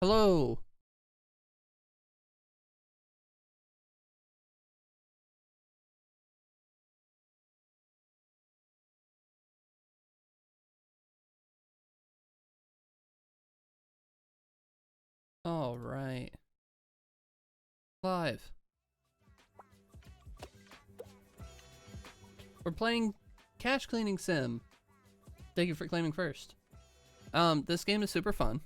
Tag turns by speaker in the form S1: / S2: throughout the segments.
S1: Hello. All right. Live. We're playing Cash Cleaning Sim. Thank you for claiming first. This game is super fun.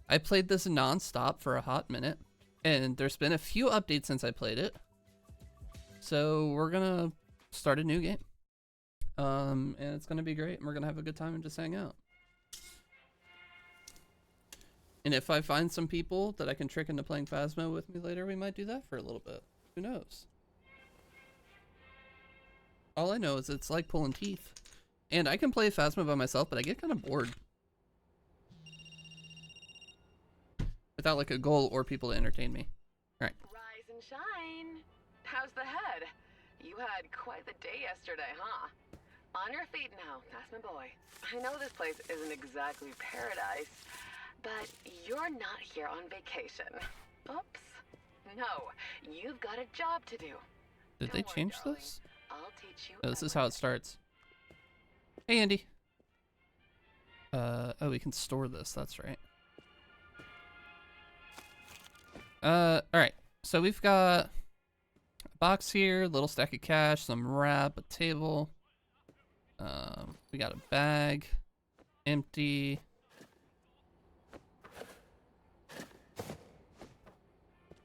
S1: I played this non-stop for a hot minute, and there's been a few updates since I played it. So we're gonna start a new game. And it's gonna be great, and we're gonna have a good time and just hang out. And if I find some people that I can trick into playing Phasmo with me later, we might do that for a little bit. Who knows? All I know is it's like pulling teeth. And I can play Phasmo by myself, but I get kind of bored. Without like a goal or people to entertain me. Alright.
S2: Rise and shine. How's the head? You had quite the day yesterday, huh? On your feet now, Phasmo boy. I know this place isn't exactly paradise, but you're not here on vacation. Oops. No, you've got a job to do.
S1: Did they change this?
S2: I'll teach you.
S1: Oh, this is how it starts. Hey, Andy. Oh, we can store this. That's right. Alright. So we've got a box here, a little stack of cash, some wrap, a table. We got a bag. Empty.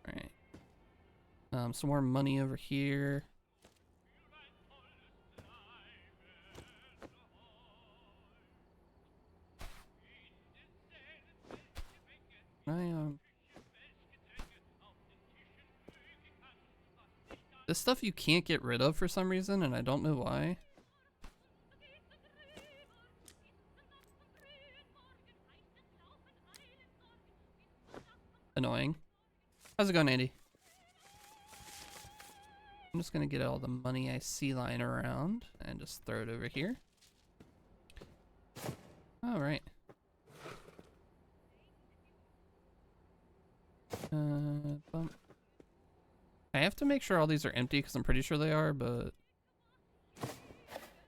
S1: Alright. Some more money over here. This stuff you can't get rid of for some reason, and I don't know why. Annoying. How's it going, Andy? I'm just gonna get all the money I see lying around and just throw it over here. All right. Bump. I have to make sure all these are empty because I'm pretty sure they are, but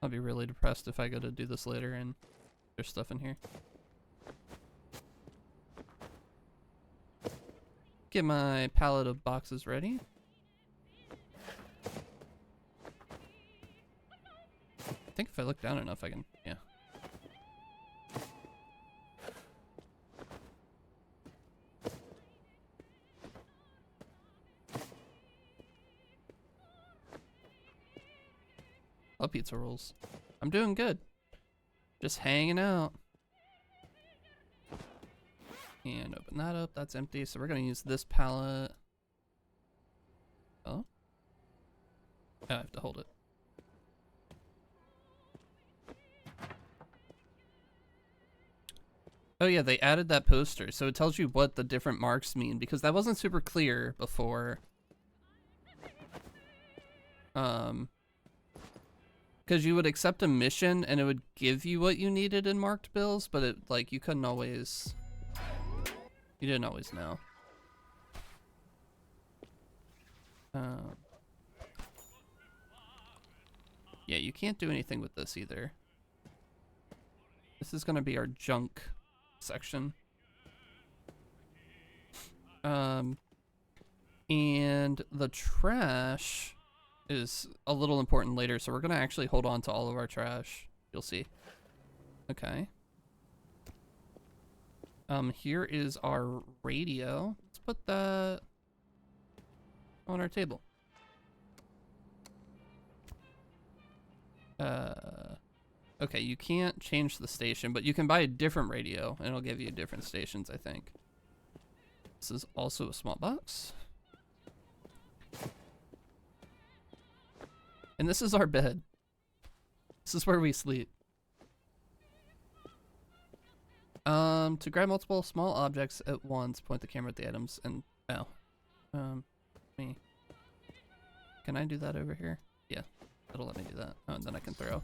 S1: I'll be really depressed if I go to do this later and there's stuff in here. Get my pallet of boxes ready. I think if I look down enough, I can, yeah. Love pizza rolls. I'm doing good. Just hanging out. And open that up. That's empty. So we're going to use this pallet. Oh? I have to hold it. Oh yeah, they added that poster. So it tells you what the different marks mean because that wasn't super clear before. Because you would accept a mission and it would give you what you needed in marked bills, but it like you couldn't always. You didn't always know. Yeah, you can't do anything with this either. This is gonna be our junk section. And the trash is a little important later, so we're gonna actually hold on to all of our trash. You'll see. Okay. Here is our radio. Let's put that on our table. Okay, you can't change the station, but you can buy a different radio, and it'll give you different stations, I think. This is also a small box. And this is our bed. This is where we sleep. To grab multiple small objects at once, point the camera at the items and me. Can I do that over here? Yeah, that'll let me do that. Oh, and then I can throw.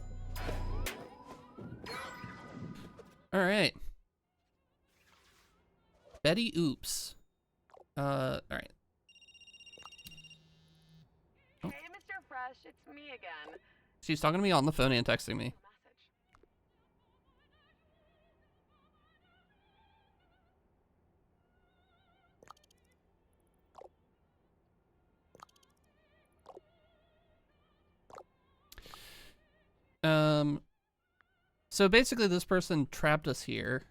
S1: All right. Betty Oops. All right. Oh.
S2: Hey, Mr. Fresh, it's me again.
S1: She's talking to me on the phone and texting me. So basically this person trapped us here.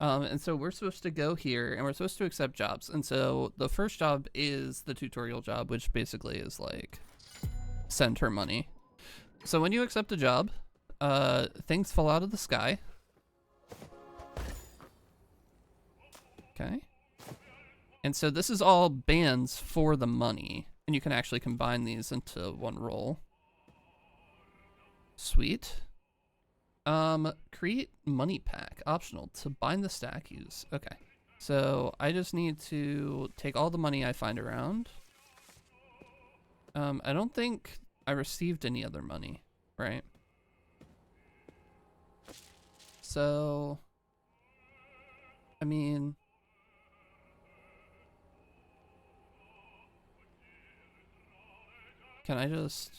S1: And so we're supposed to go here and we're supposed to accept jobs. And so the first job is the tutorial job, which basically is like send her money. So when you accept a job, things fall out of the sky. Okay. And so this is all bands for the money, and you can actually combine these into one roll. Sweet. Create money pack, optional, to bind the stack, use. Okay. So I just need to take all the money I find around. I don't think I received any other money, right? So, I mean, can I just...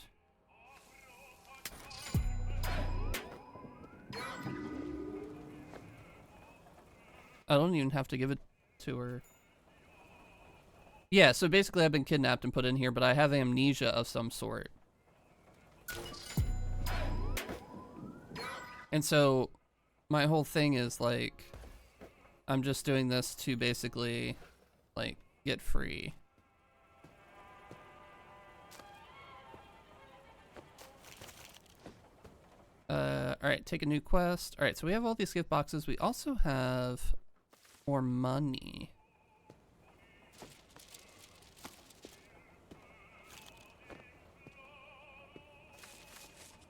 S1: I don't even have to give it to her. Yeah, so basically I've been kidnapped and put in here, but I have amnesia of some sort. And so my whole thing is like, I'm just doing this to basically like get free. Alright, take a new quest. Alright, so we have all these gift boxes. We also have more money.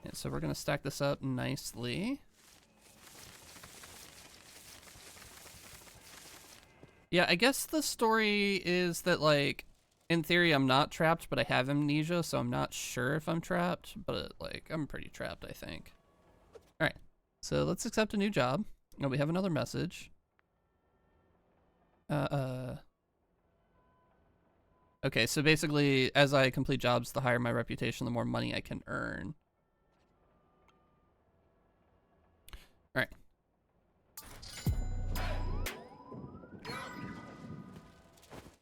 S1: Yeah, so we're gonna stack this up nicely. Yeah, I guess the story is that, like, in theory I'm not trapped, but I have amnesia, so I'm not sure if I'm trapped, but, like, I'm pretty trapped, I think. Alright, so let's accept a new job. Oh, we have another message. Okay, so basically, as I complete jobs, the higher my reputation, the more money I can earn. Alright.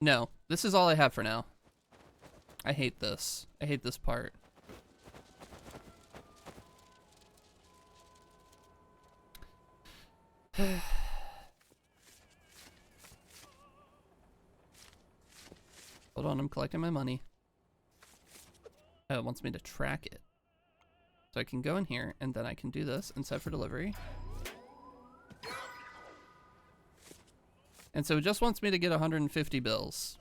S1: No, this is all I have for now. I hate this. I hate this part. Hold on, I'm collecting my money. Oh, it wants me to track it. So I can go in here, and then I can do this and set for delivery. And so it just wants me to get 150 bills.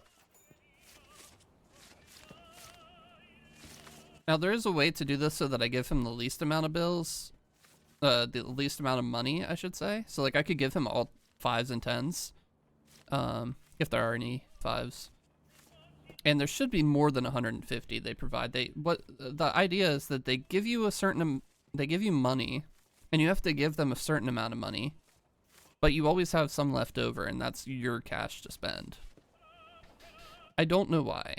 S1: Now there is a way to do this so that I give him the least amount of bills. The least amount of money, I should say. So like I could give him all 5s and 10s. If there are any 5s. And there should be more than 150 they provide. The idea is that they give you they give you money, and you have to give them a certain amount of money, but you always have some left over, and that's your cash to spend. I don't know why.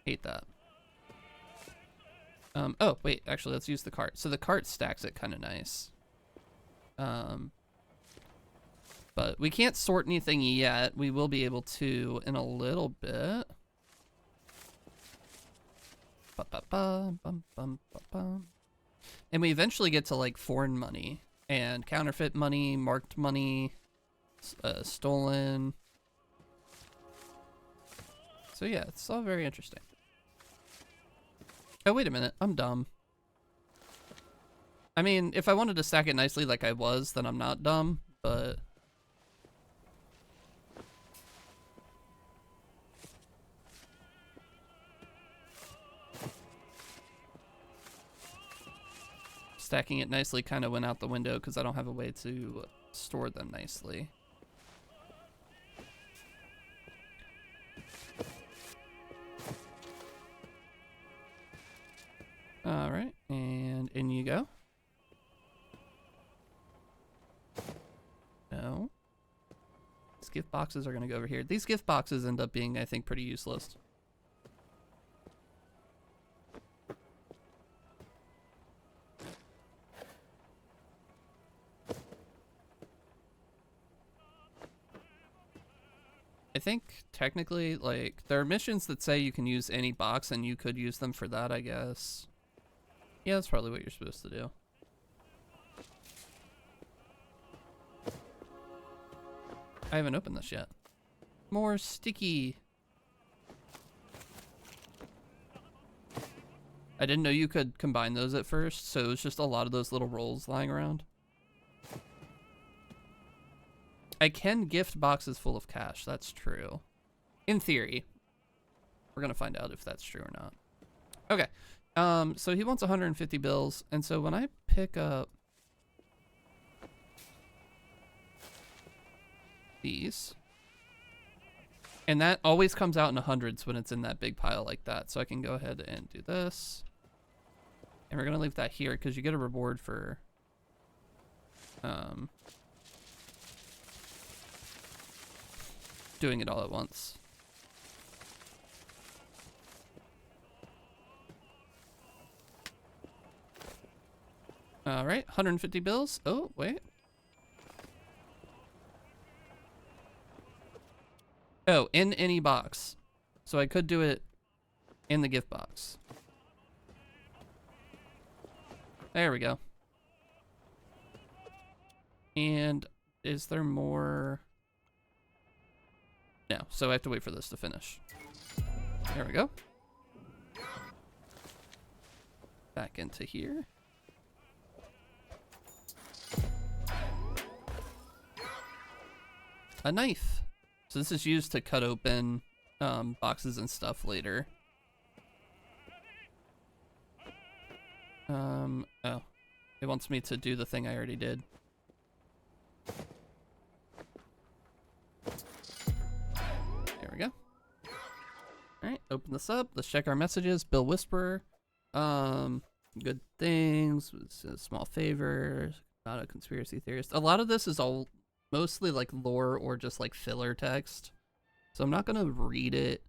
S1: Hate that. Oh wait, actually let's use the cart. So the cart stacks it kind of nice. But we can't sort anything yet. We will be able to in a little bit. And we eventually get to like foreign money and counterfeit money, marked money, stolen. So yeah, it's all very interesting. Oh, wait a minute. I'm dumb. I mean, if I wanted to stack it nicely like I was, then I'm not dumb, but... Stacking it nicely kind of went out the window because I don't have a way to store them nicely. All right, and in you go. these gift boxes are going to go over here. These gift boxes end up being, I think, pretty useless. I think technically, like, there are missions that say you can use any box and you could use them for that, I guess. Yeah, that's probably what you're supposed to do. I haven't opened this yet. More sticky. I didn't know you could combine those at first, so it was just a lot of those little rolls lying around. I can gift boxes full of cash, that's true. In theory. We're gonna find out if that's true or not. Okay, so he wants 150 bills, and so when I pick up these, and that always comes out in hundreds when it's in that big pile like that, so I can go ahead and do this. And we're gonna leave that here because you get a reward for doing it all at once. All right, 150 bills. Oh, wait. Oh, in any box. So I could do it in the gift box. There we go. And is there more? No, so I have to wait for this to finish. There we go. Back into here. A knife. So this is used to cut open boxes and stuff later. Oh. It wants me to do the thing I already did. There we go. Alright, open this up. Let's check our messages. Bill Whisperer. Good things. A small favor. Not a conspiracy theorist. A lot of this is all mostly like lore or just like filler text. So I'm not gonna read it.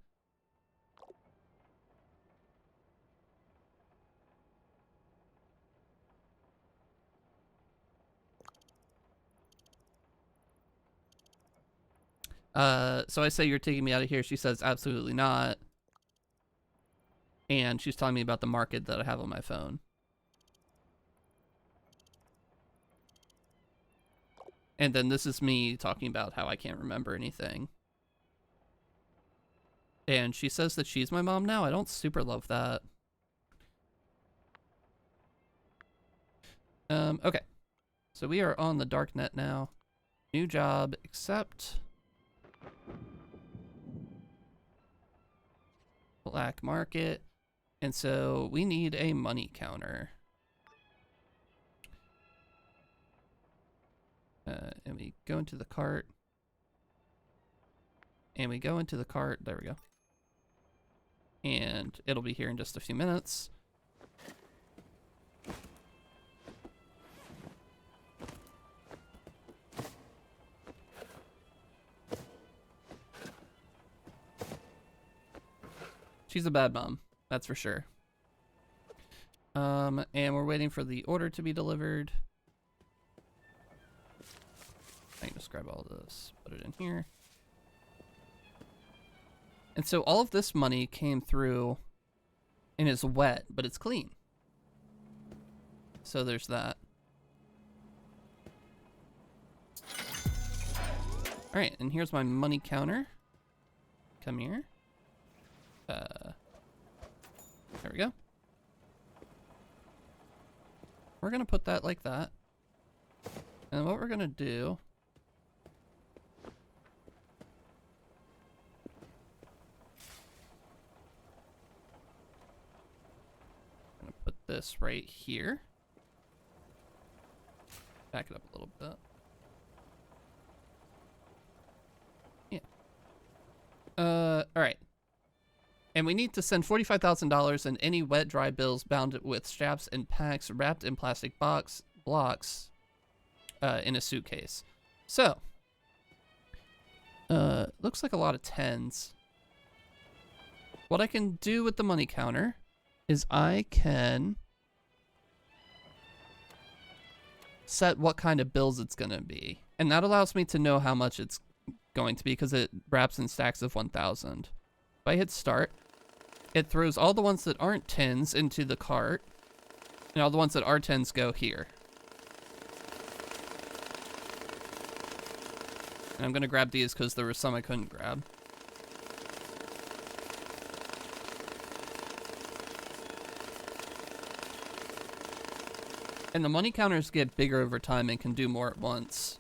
S1: So I say, you're taking me out of here. She says, absolutely not. And she's telling me about the market that I have on my phone. And then this is me talking about how I can't remember anything. And she says that she's my mom now. I don't super love that. Okay. So we are on the dark net now. New job, accept. Black market. And so we need a money counter. And we go into the cart. And we go into the cart. There we go. And it'll be here in just a few minutes. She's a bad mom, that's for sure. And we're waiting for the order to be delivered. I can just grab all this, put it in here. And so all of this money came through and is wet, but it's clean. So there's that. All right, and here's my money counter. Come here. There we go. We're gonna put that like that. And what we're gonna do, I'm gonna put this right here. Back it up a little bit. Yeah. All right. And we need to send $45,000 and any wet, dry bills bound with straps and packs wrapped in plastic blocks in a suitcase. So, Looks like a lot of 10s. What I can do with the money counter is I can set what kind of bills it's going to be. And that allows me to know how much it's going to be because it wraps in stacks of 1,000. If I hit start, it throws all the ones that aren't 10s into the cart, and all the ones that are 10s go here. And I'm going to grab these because there were some I couldn't grab. And the money counters get bigger over time and can do more at once.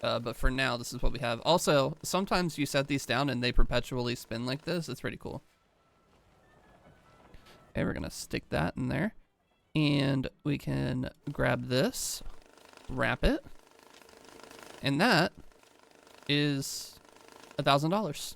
S1: But for now, this is what we have. Also, sometimes you set these down and they perpetually spin like this. It's pretty cool. Okay, we're going to stick that in there. And we can grab this, wrap it. And that is $1,000.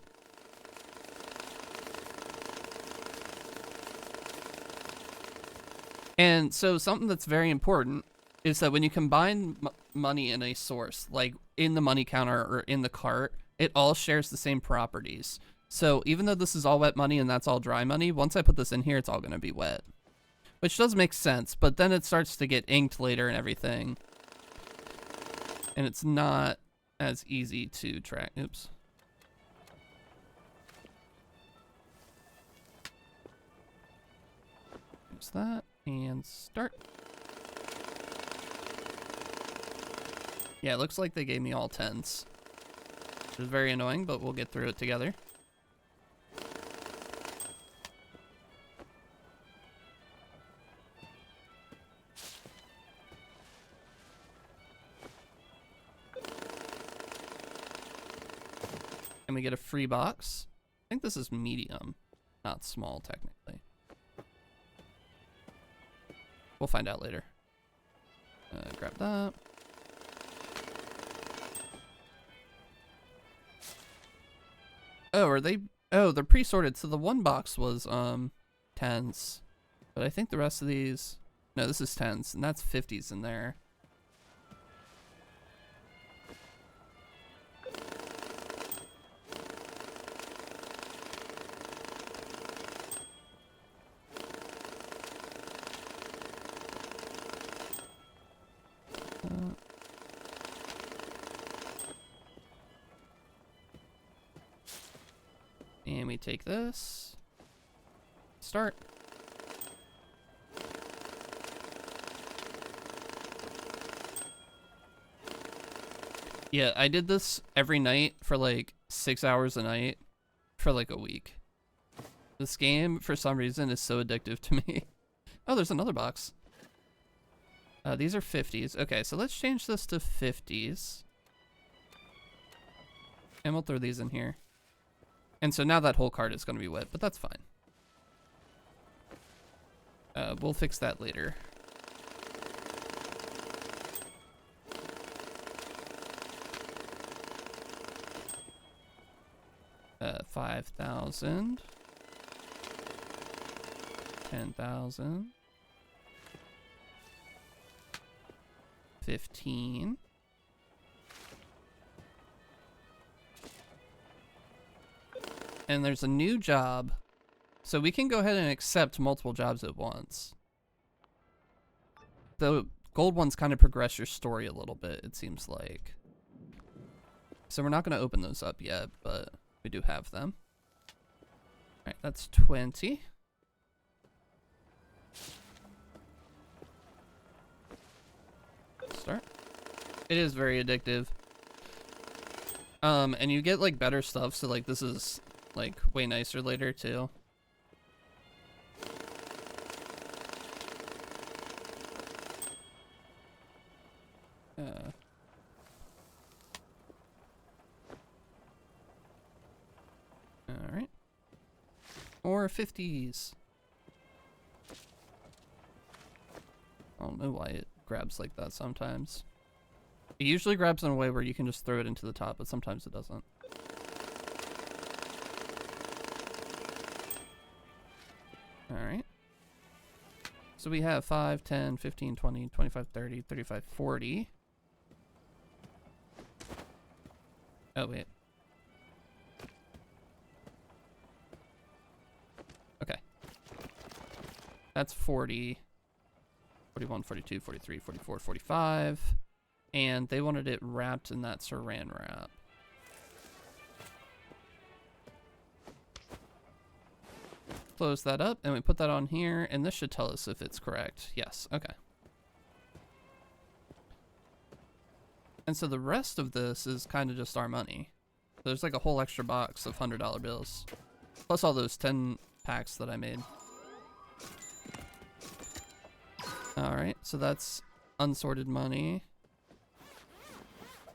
S1: And so something that's very important is that when you combine money in a source, like in the money counter or in the cart, it all shares the same properties. So even though this is all wet money and that's all dry money, once I put this in here, it's all going to be wet. Which does make sense, but then it starts to get inked later and everything. And it's not as easy to track. Oops. Use that. And start. Yeah, it looks like they gave me all 10s. Which is very annoying, but we'll get through it together. And we get a free box. I think this is medium, not small technically. We'll find out later. Grab that. Oh, are they? Oh, they're pre-sorted. So the one box was 10s, but I think the rest of these. No, this is 10s, and that's 50s in there. And we take this. Start. Yeah, I did this every night for like 6 hours a night for like a week. This game, for some reason, is so addictive to me. Oh, there's another box. These are 50s. Okay, so let's change this to 50s. And we'll throw these in here. And so now that whole card is going to be wet, but that's fine. We'll fix that later. Uh, 5,000. 10,000. 15. And there's a new job, so we can go ahead and accept multiple jobs at once. The gold ones kind of progress your story a little bit, it seems like. So we're not going to open those up yet, but we do have them. Alright, that's 20. Start. It is very addictive. And you get like better stuff, so like this is like way nicer later too. All right. Or 50s. I don't know why it grabs like that sometimes. It usually grabs in a way where you can just throw it into the top, but sometimes it doesn't. Alright. So we have 5, 10, 15, 20, 25, 30, 35, 40. Oh, wait. That's 40, 41, 42, 43, 44, 45. And they wanted it wrapped in that saran wrap. Close that up, and we put that on here, and this should tell us if it's correct. Yes, okay. And so the rest of this is kind of just our money. There's like a whole extra box of $100 bills. Plus all those 10 packs that I made. Alright, so that's unsorted money.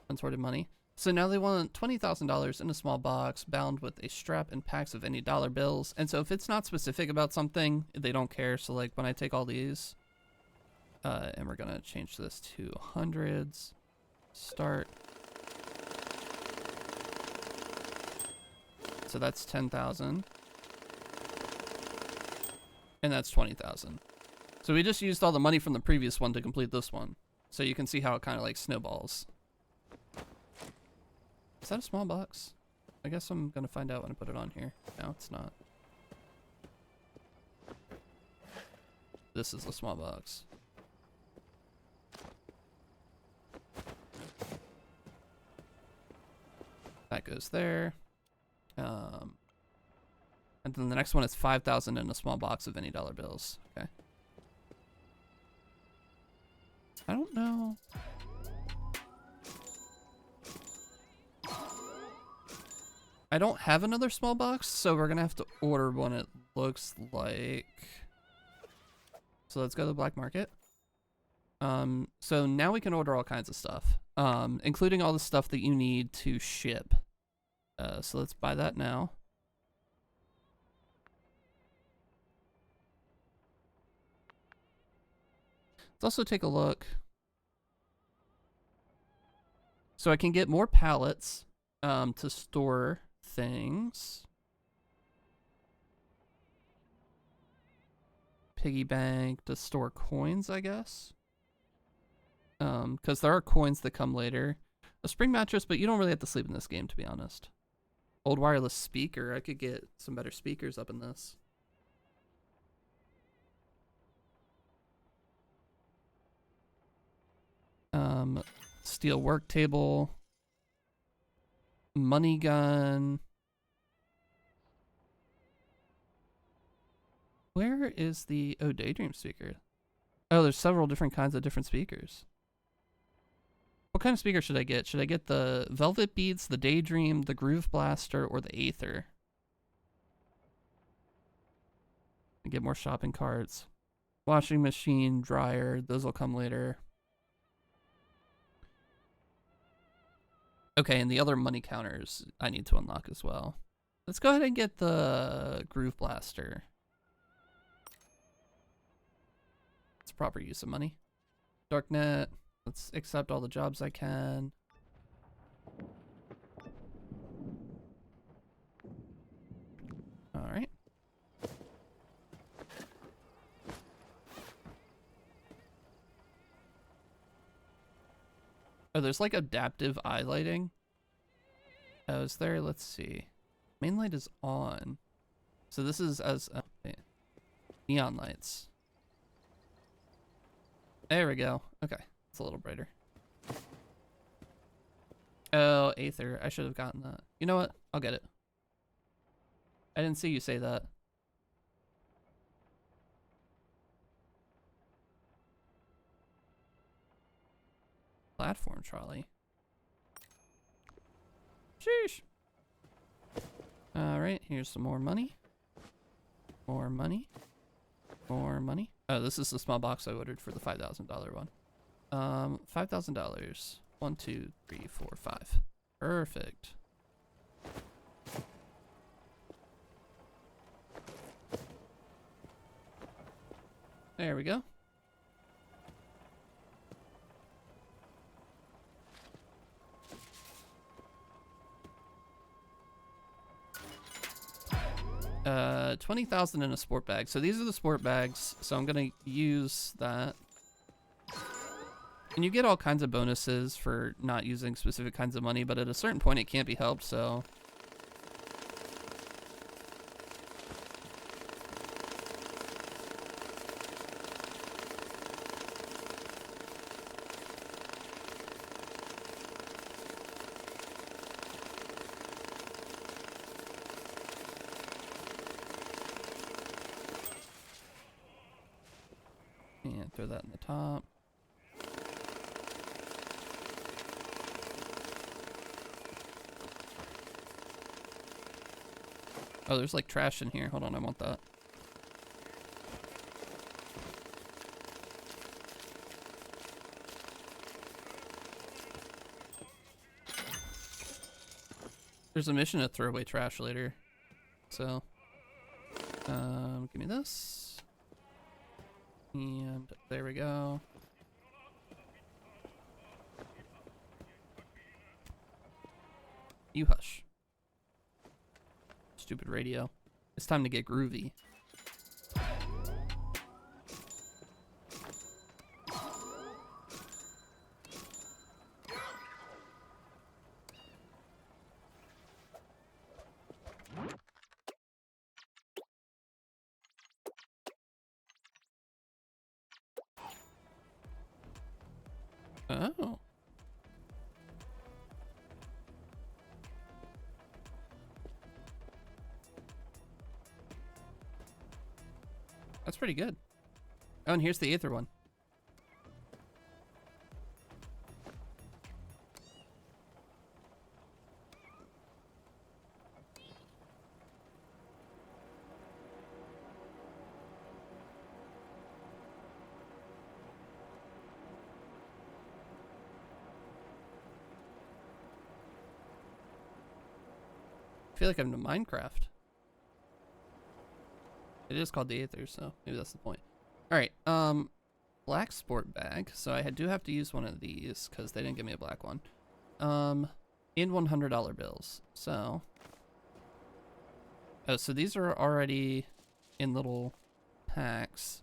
S1: Unsorted money. So now they want $20,000 in a small box bound with a strap and packs of any dollar bills. And so if it's not specific about something, they don't care. So like when I take all these, and we're gonna change this to hundreds, start. So that's 10,000. And that's 20,000. So we just used all the money from the previous one to complete this one. So you can see how it kind of like snowballs. Is that a small box? I guess I'm gonna find out when I put it on here. No, it's not. This is a small box. That goes there. And then the next one is 5,000 in a small box of any dollar bills. Okay. I don't know. I don't have another small box, so we're gonna have to order one, it looks like. So let's go to the black market. So now we can order all kinds of stuff, including all the stuff that you need to ship. So let's buy that now. Let's also take a look. So I can get more pallets to store things. Piggy bank to store coins, I guess. Because there are coins that come later. A spring mattress, but you don't really have to sleep in this game, to be honest. Old wireless speaker. I could get some better speakers up in this. Steel work table. Money gun. Where is the... Oh, Daydream speaker. Oh, there's several different kinds of different speakers. What kind of speaker should I get? Should I get the Velvet Beats, the Daydream, the Groove Blaster, or the Aether? And get more shopping carts. Washing machine, dryer, those will come later. Okay, and the other money counters I need to unlock as well. Let's go ahead and get the Groove Blaster. It's proper use of money. Darknet. Let's accept all the jobs I can. All right. Oh, there's like adaptive eye lighting. Oh, is there? Let's see. Main light is on. So this is as neon lights. There we go. Okay. It's a little brighter. Oh, Aether. I should have gotten that. You know what? I'll get it. I didn't see you say that. Platform trolley. Sheesh. Alright, here's some more money. More money. More money. Oh, this is the small box I ordered for the $5,000 one. $5,000. 1, 2, 3, 4, 5. Perfect. There we go. $20,000 in a sport bag. So these are the sport bags. So I'm gonna use that. And you get all kinds of bonuses for not using specific kinds of money, but at a certain point it can't be helped, so. And throw that in the top. Oh, there's like trash in here. Hold on, I want that. There's a mission to throw away trash later. So, give me this. And there we go. You hush. Stupid radio. It's time to get groovy. Oh. That's pretty good. Oh, and here's the Aether one. I feel like I'm in Minecraft. It is called the Aether, so maybe that's the point. Alright, black sport bag. So I do have to use one of these because they didn't give me a black one. In $100 bills. So. Oh, so these are already in little packs.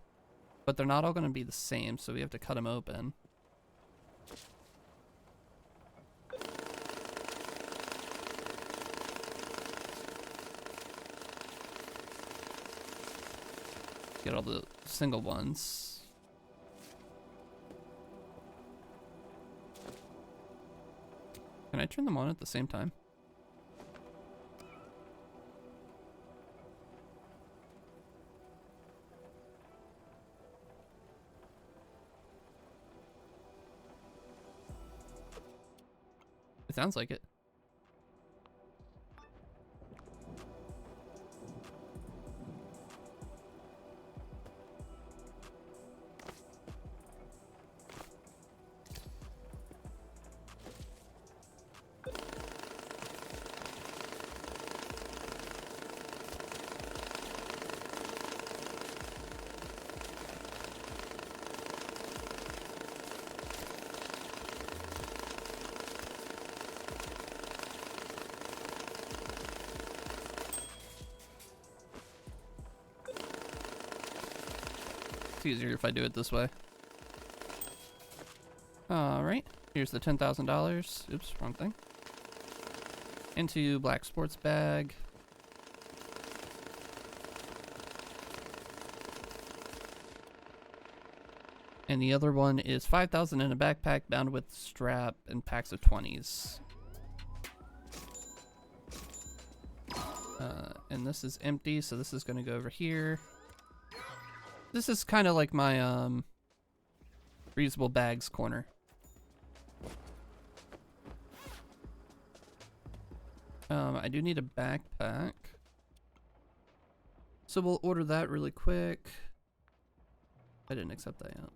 S1: But they're not all going to be the same, so we have to cut them open. Get all the single ones. Can I turn them on at the same time? It sounds like it. It's easier if I do it this way. Alright, here's the $10,000. Oops, wrong thing. Into black sports bag. And the other one is 5,000 in a backpack bound with strap and packs of 20s. And this is empty, so this is going to go over here. This is kind of like my reusable bags corner. I do need a backpack. So we'll order that really quick. I didn't accept that yet.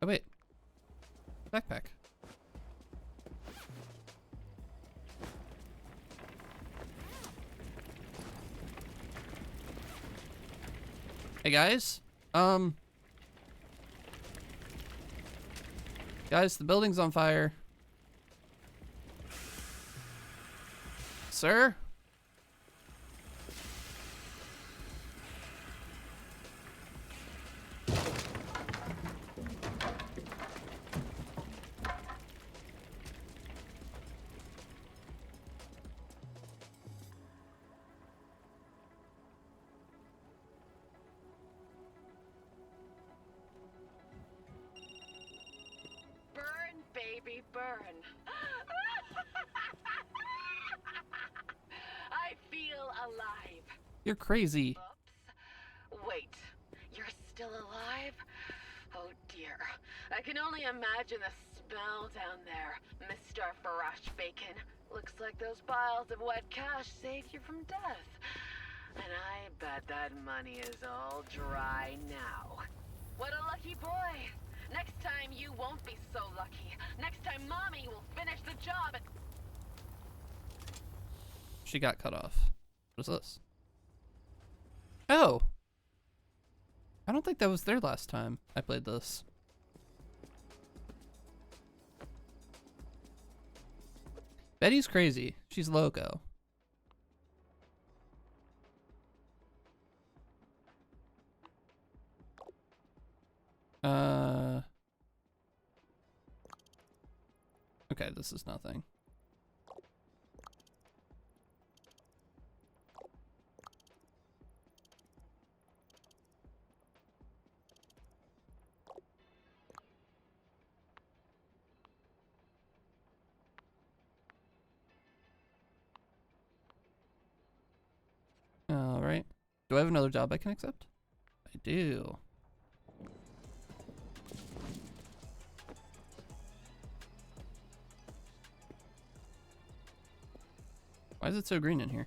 S1: Oh wait. Backpack. Hey guys, guys, the building's on fire. Sir?
S2: Baby, burn. I feel alive.
S1: You're crazy.
S2: Oops. Wait, still alive? Oh dear. I can only imagine the smell down there, Mr. Fresh Bacon. Looks like those piles of wet cash saved you from death. And I bet that money is all dry now. What a lucky boy. Next time you won't be so lucky. Next time Mommy will finish the job.
S1: She got cut off. What is this? Oh! I don't think that was there last time I played this. Betty's crazy. She's loco. Okay, this is nothing. All right. Do I have another job I can accept? I do. Why is it so green in here?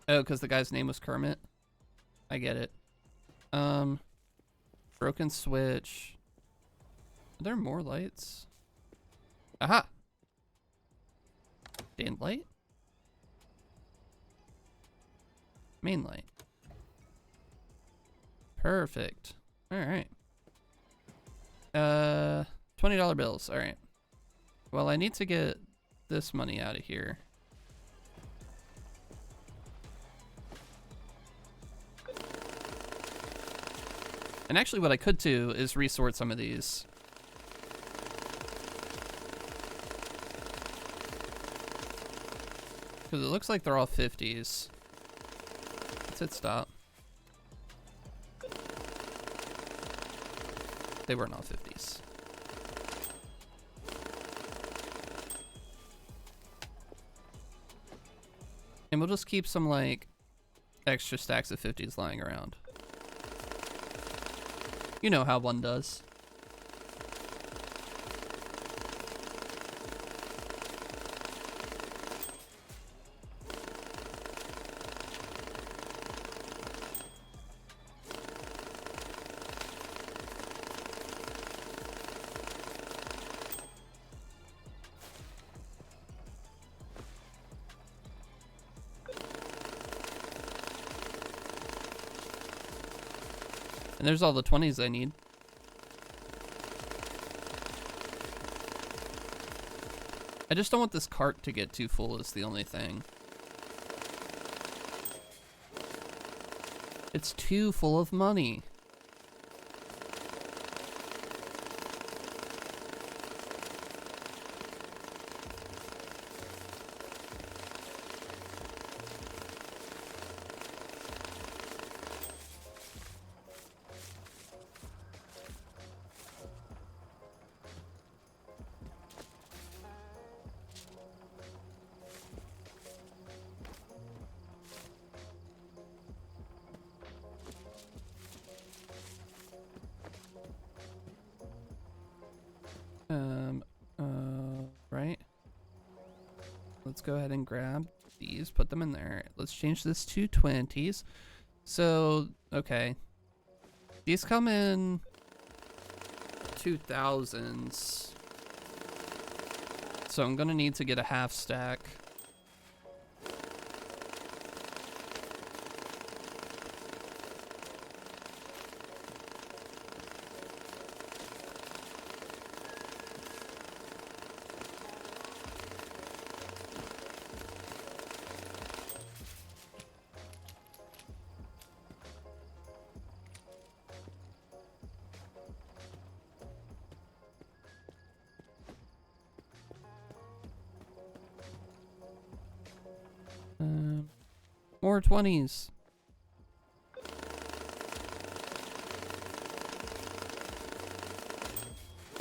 S1: Oh, because the guy's name was Kermit. I get it. Broken switch. Are there more lights? Aha! Day light? Main light. Perfect. Alright. $20 bills. Alright. Well, I need to get this money out of here. And actually what I could do is resort some of these. Because it looks like they're all 50s. Let's hit stop. They weren't all 50s. And we'll just keep some, like, extra stacks of 50s lying around. You know how one does. And there's all the 20s I need. I just don't want this cart to get too full is the only thing. It's too full of money. Right. Let's go ahead and grab these, put them in there. Let's change this to 20s. So, okay. These come in 2000s. So I'm gonna need to get a half stack. More 20s.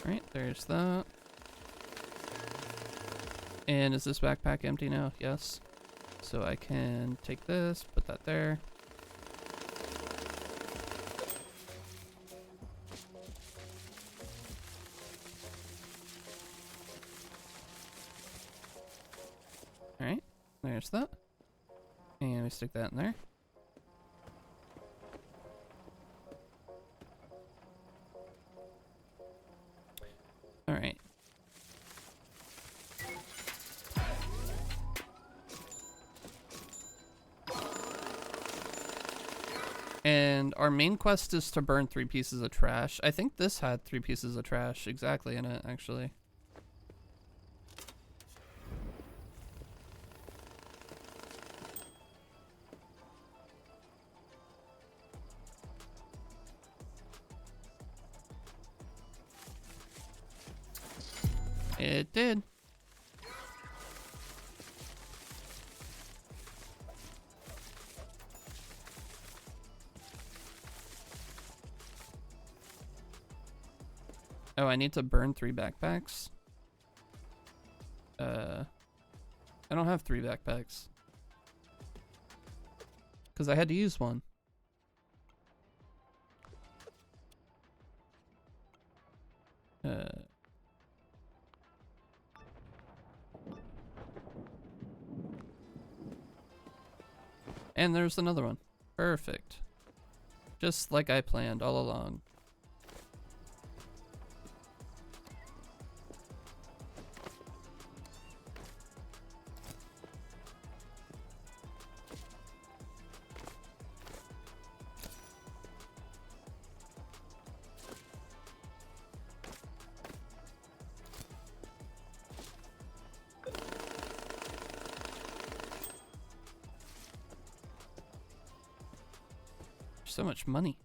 S1: Alright, there's that. And is this backpack empty now? Yes. So I can take this, put that there. Alright, there's that. And we stick that in there. Alright. And our main quest is to burn 3 pieces of trash. I think this had 3 pieces of trash exactly in it, actually. It did. Oh, I need to burn 3 backpacks. I don't have 3 backpacks. Because I had to use one. And there's another one. Perfect. Just like I planned all along. So much money.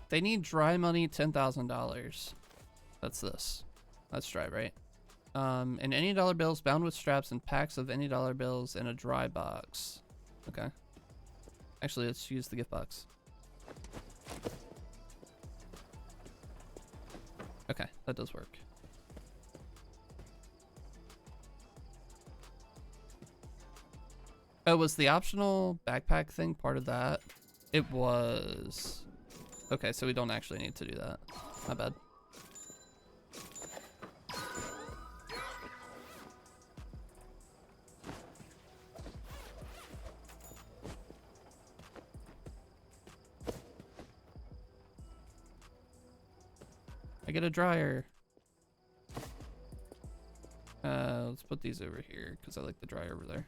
S1: They need dry money, $10,000. That's this. That's dry, right? And any dollar bills bound with straps and packs of any dollar bills in a dry box. Okay. Actually, let's use the gift box. Okay, that does work. Oh, was the optional backpack thing part of that? It was. Okay, so we don't actually need to do that. My bad. I get a dryer. Let's put these over here because I like the dryer over there.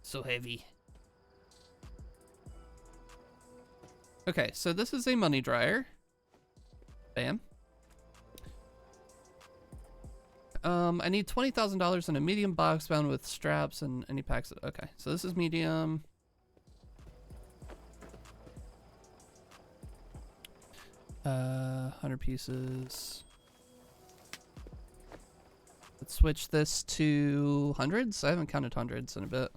S1: So heavy. Okay, so this is a money dryer. Bam. I need $20,000 in a medium box bound with straps and any packs. Okay, so this is medium. Uh, 100 pieces. Let's switch this to hundreds. I haven't counted hundreds in a bit.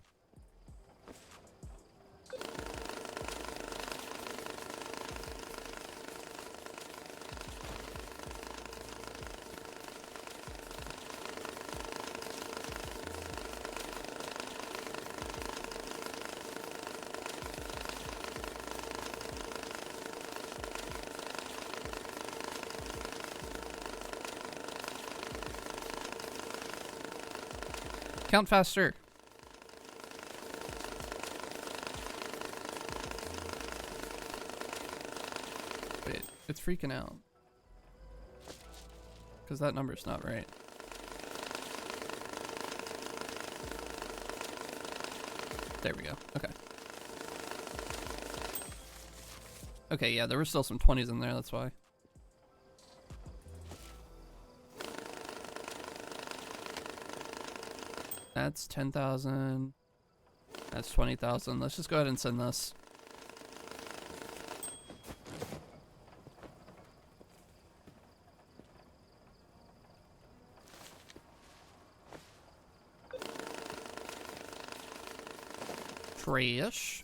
S1: Count faster. Wait, it's freaking out. Because that number's not right. There we go. Okay. Okay, yeah, there were still some 20s in there, that's why. That's 10,000. That's 20,000. Let's just go ahead and send this. Trash.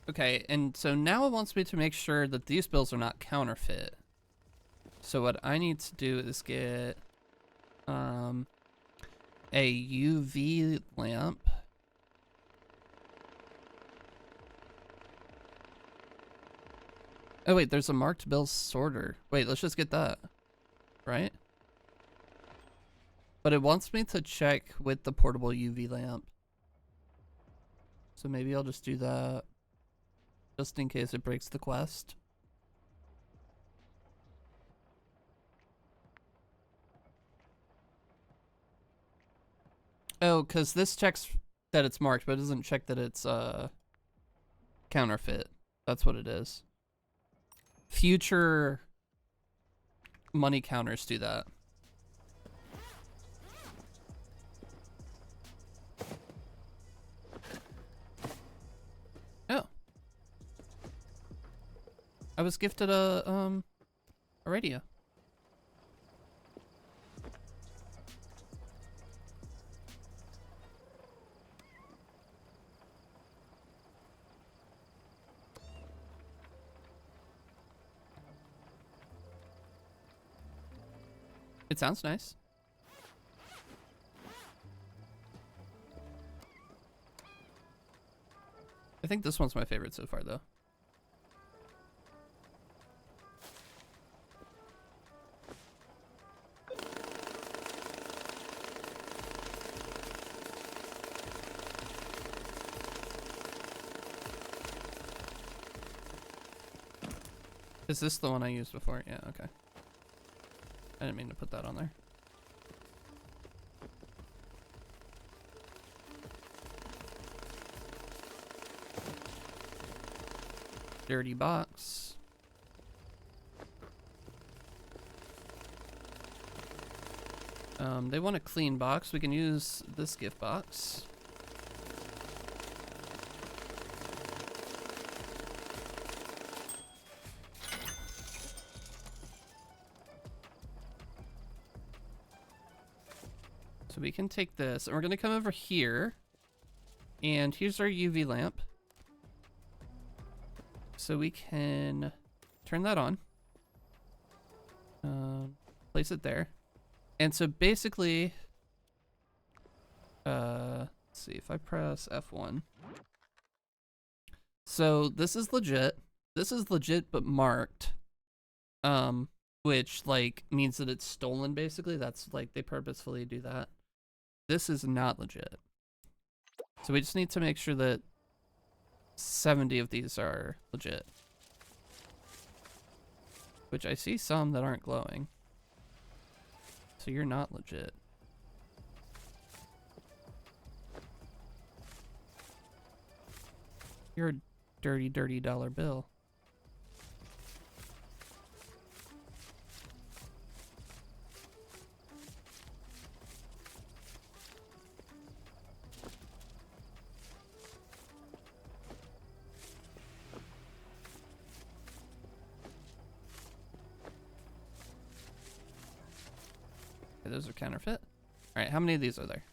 S1: Okay, and so now it wants me to make sure that these bills are not counterfeit. So what I need to do is get a UV lamp. Oh wait, there's a marked bill sorter. Wait, let's just get that, right? But it wants me to check with the portable UV lamp. So maybe I'll just do that, just in case it breaks the quest. Oh, because this checks that it's marked, but it doesn't check that it's counterfeit. That's what it is. Future money counters do that. Oh. I was gifted a radio. It sounds nice. I think this one's my favorite so far, though. Is this the one I used before? Yeah, okay. I didn't mean to put that on there. Dirty box. They want a clean box. We can use this gift box. So we can take this, and we're gonna come over here, and here's our UV lamp. So we can turn that on, place it there. And so basically, let's see if I press F1. So this is legit, but marked, which like means that it's stolen basically. That's like, they purposefully do that. This is not legit. So we just need to make sure that 70 of these are legit. Which I see some that aren't glowing. So you're not legit. You're a dirty, dirty dollar bill. Those are counterfeit. All right, how many of these are there?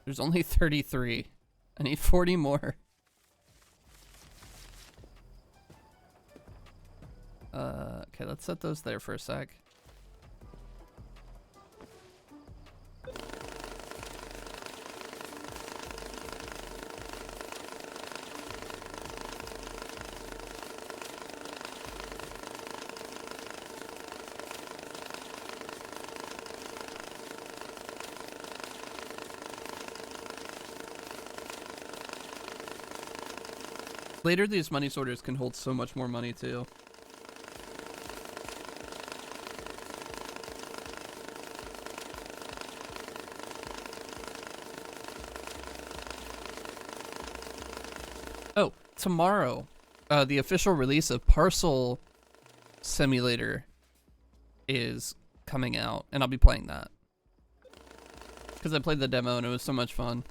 S1: There's only 33. I need 40 more. Okay, let's set those there for a sec. Later, these money sorters can hold so much more money, too. Oh, tomorrow, the official release of Parcel Simulator is coming out, and I'll be playing that. Because I played the demo, and it was so much fun.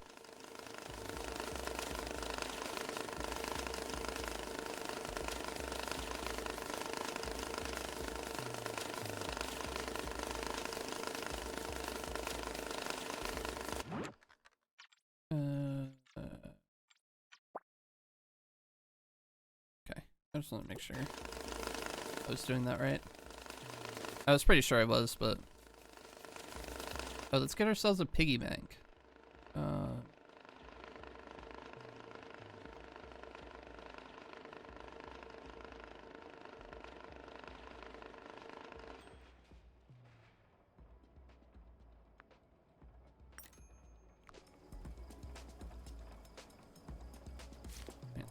S1: I just want to make sure I was doing that right. I was pretty sure I was, but... Oh, let's get ourselves a piggy bank.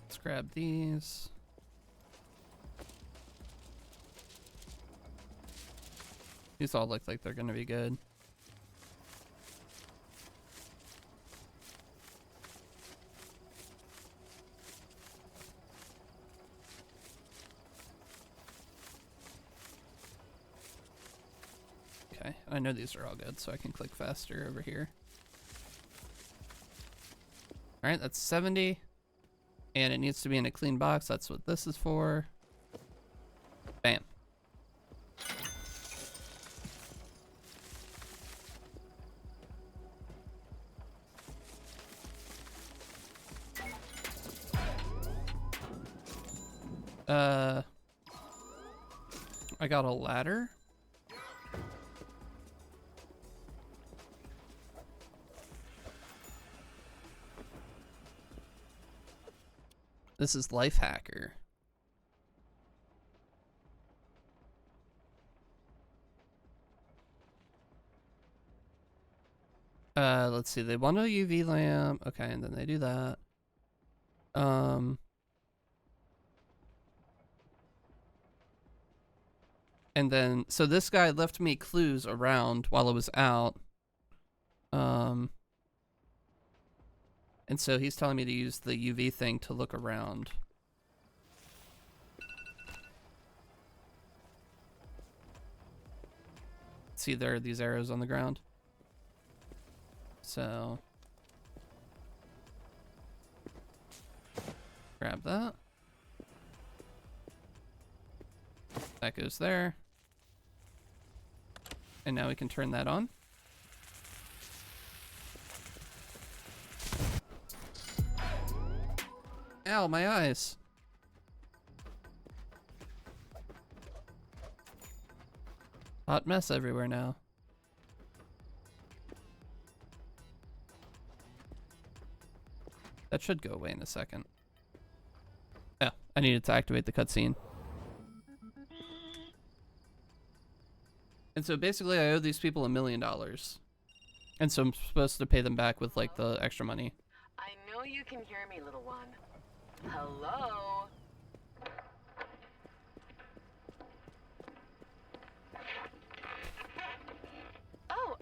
S1: Let's grab these. These all look like they're gonna be good. Okay, I know these are all good, so I can click faster over here. Alright, that's 70. And it needs to be in a clean box. That's what this is for. Bam. I got a ladder. This is Life Hacker. Let's see. They want a UV lamp. Okay, and then they do that. And then, so this guy left me clues around while I was out. And so he's telling me to use the UV thing to look around. See, there are these arrows on the ground. So, grab that. That goes there. And now we can turn that on. Ow, my eyes. Hot mess everywhere now. That should go away in a second. Oh, I needed to activate the cutscene. And so basically I owe these people $1 million. And so I'm supposed to pay them back with like the extra money.
S2: I know you can hear me, little one. Hello? Oh,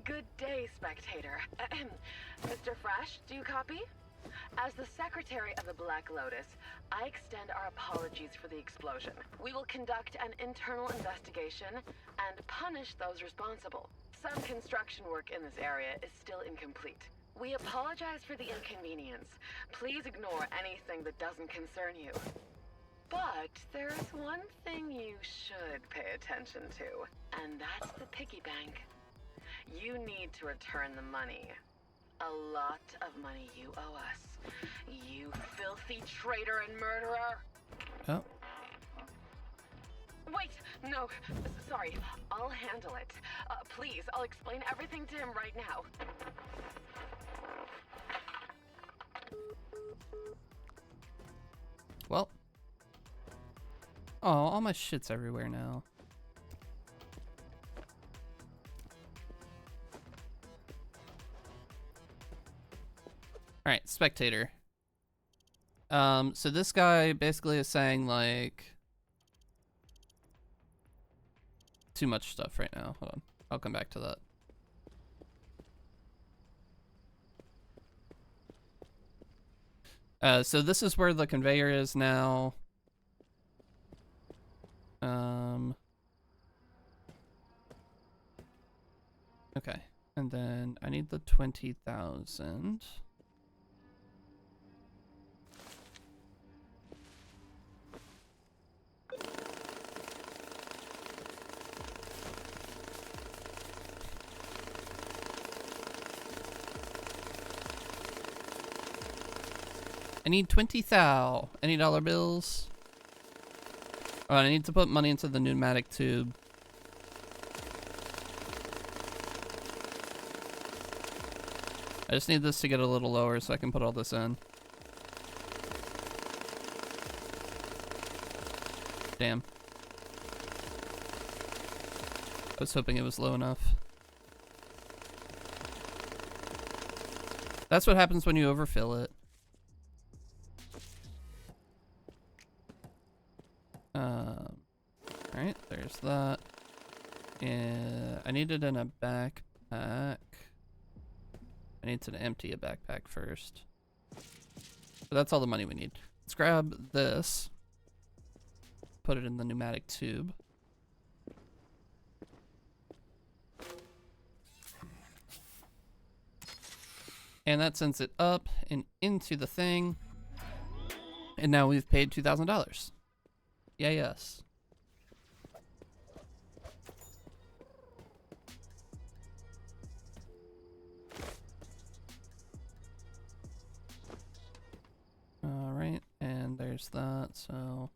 S2: good day, spectator. Mr. Fresh, do you copy? As the Secretary of the Black Lotus, I extend our apologies for the explosion. We will conduct an internal investigation and punish those responsible. Some construction work in this area is still incomplete. We apologize for the inconvenience. Please ignore anything that doesn't concern you. But there's one thing you should pay attention to, and that's the piggy bank. You need to return the money. A lot of money you owe us. You filthy traitor and murderer.
S1: Oh.
S2: Wait, no, sorry. I'll handle it. Please, I'll explain everything to him right now.
S1: Well. Oh, all my shit's everywhere now. Alright, spectator. So this guy basically is saying, like, too much stuff right now. Hold on. I'll come back to that. So this is where the conveyor is now. Okay. And then I need the 20,000. I need 20 thou. Any dollar bills? Oh, I need to put money into the pneumatic tube. I just need this to get a little lower so I can put all this in. Damn. I was hoping it was low enough. That's what happens when you overfill it. Alright, there's that. Yeah, I need it in a backpack. I need to empty a backpack first. But that's all the money we need. Let's grab this. Put it in the pneumatic tube. And that sends it up and into the thing. And now we've paid $2,000. Yeah, yes. All right, and there's that, so.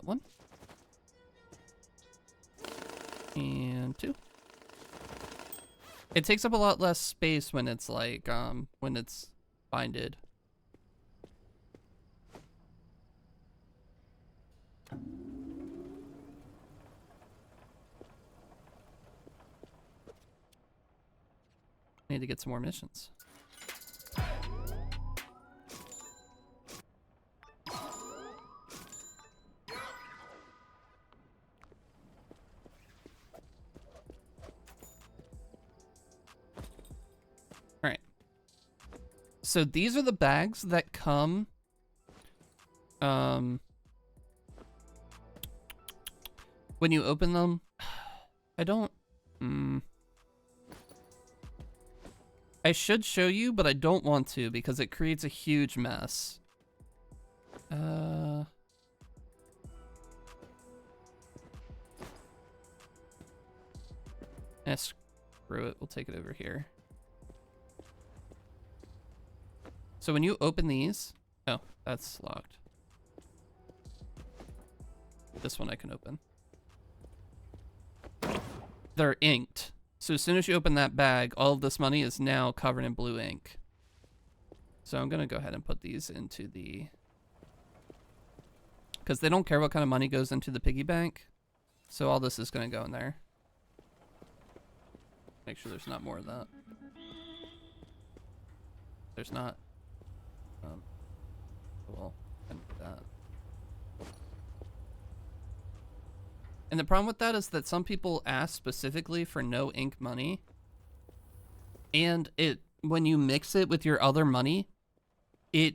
S1: One. And two. It takes up a lot less space when it's like, when it's binded. Need to get some more missions. So these are the bags that come, when you open them. I don't, I should show you, but I don't want to because it creates a huge mess. Screw it, we'll take it over here. So when you open these, oh, that's locked. This one I can open. They're inked. So as soon as you open that bag, all of this money is now covered in blue ink. So I'm gonna go ahead and put these into the, because they don't care what kind of money goes into the piggy bank. So all this is gonna go in there. Make sure there's not more of that. There's not. Well, and that. And the problem with that is that some people ask specifically for no ink money. And when you mix it with your other money, it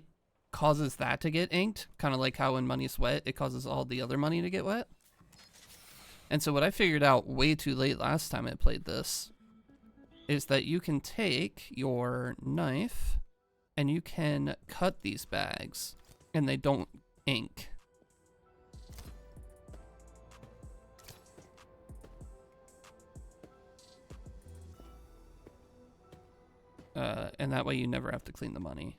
S1: causes that to get inked. Kind of like how when money's wet, it causes all the other money to get wet. And so what I figured out way too late last time I played this is that you can take your knife and you can cut these bags and they don't ink. And that way you never have to clean the money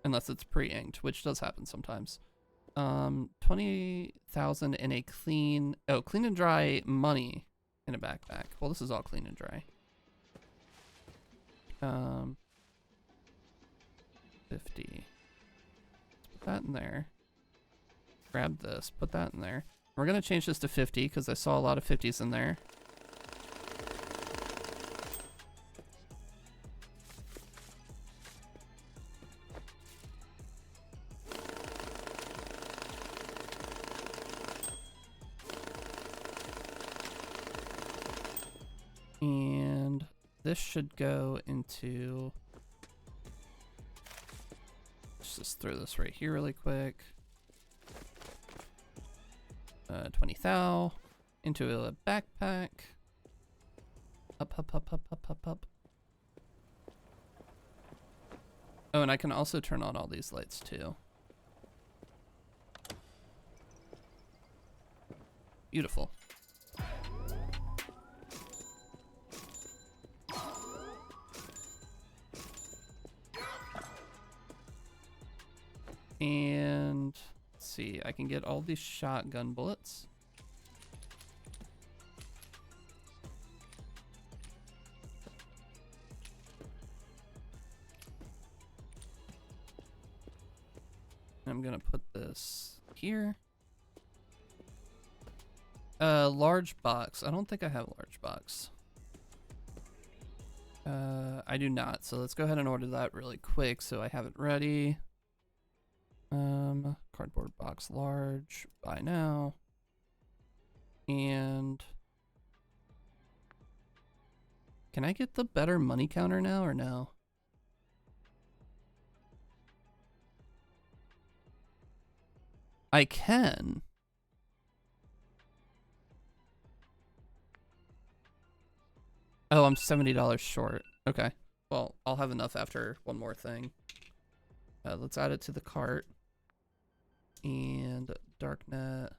S1: unless it's pre-inked, which does happen sometimes. 20,000 in a clean and dry money in a backpack. Well, this is all clean and dry. 50. Put that in there. Grab this, put that in there. We're gonna change this to 50 because I saw a lot of 50s in there. And this should go into, let's just throw this right here really quick. 20 thou into a backpack. Up, up, up, up, up, up, up. Oh, and I can also turn on all these lights too. Beautiful. And let's see, I can get all these shotgun bullets. I'm gonna put this here. Large box. I don't think I have a large box. I do not. So let's go ahead and order that really quick so I have it ready. Cardboard box large. Buy now. And can I get the better money counter now or no? I can. Oh, I'm $70 short. Okay. Well, I'll have enough after one more thing. Let's add it to the cart. And Darknet.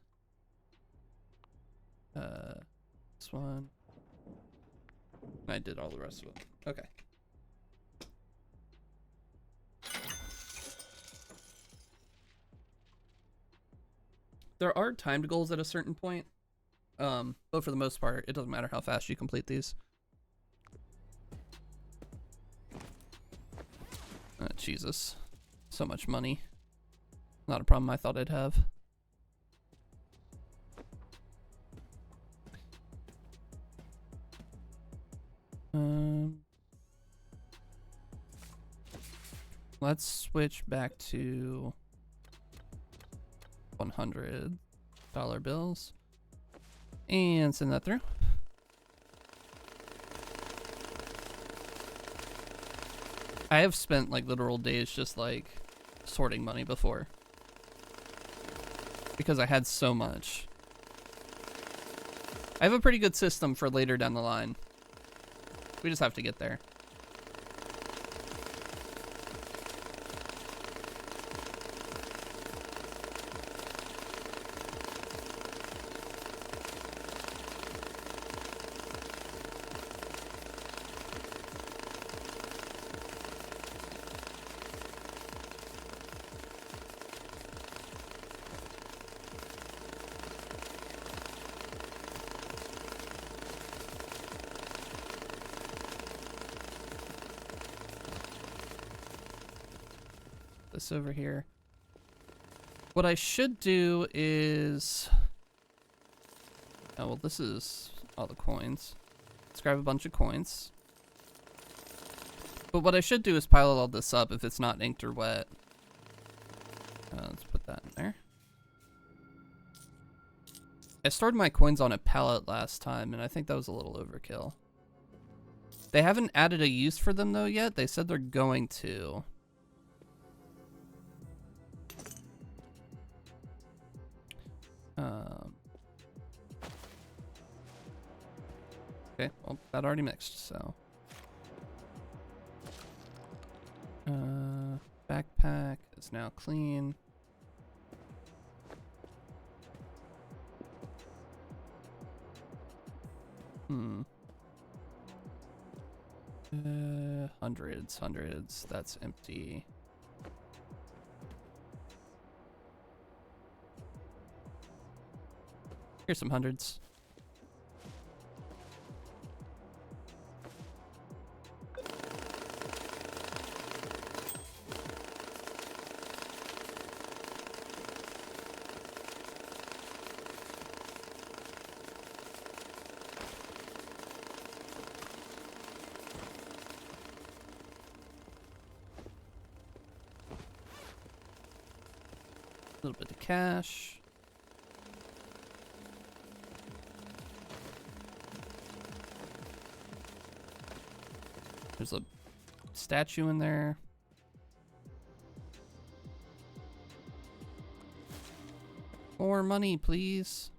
S1: This one. I did all the rest of it. Okay. There are timed goals at a certain point. But for the most part, it doesn't matter how fast you complete these. Jesus. So much money. Not a problem I thought I'd have. Let's switch back to $100 bills and send that through. I have spent like literal days just like sorting money before because I had so much. I have a pretty good system for later down the line. We just have to get there. This over here. What I should do is... Oh, well, this is all the coins. Let's grab a bunch of coins. But what I should do is pile all this up if it's not inked or wet. Let's put that in there. I stored my coins on a pallet last time, and I think that was a little overkill. They haven't added a use for them, though, yet. They said they're going to. Okay, well, that already mixed, so. Backpack is now clean. Hundreds, that's empty. Here's some hundreds. A little bit of cash. There's a statue in there. More money, please.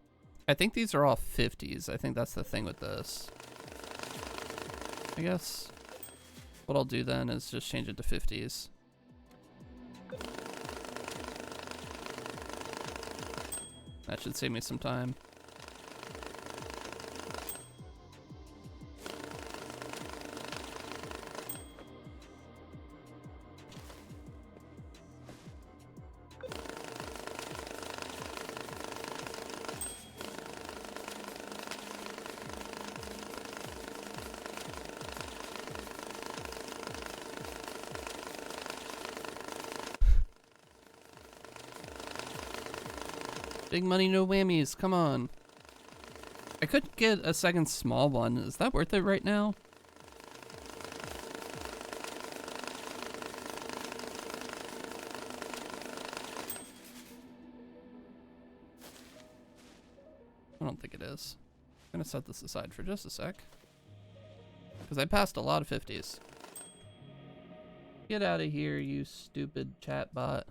S1: I think these are all 50s. I think that's the thing with this. I guess what I'll do then is just change it to 50s. That should save me some time. Big money, no whammies. Come on. I could get a second small one. Is that worth it right now? I don't think it is. I'm gonna set this aside for just a sec. Because I passed a lot of 50s. Get out of here, you stupid chat bot.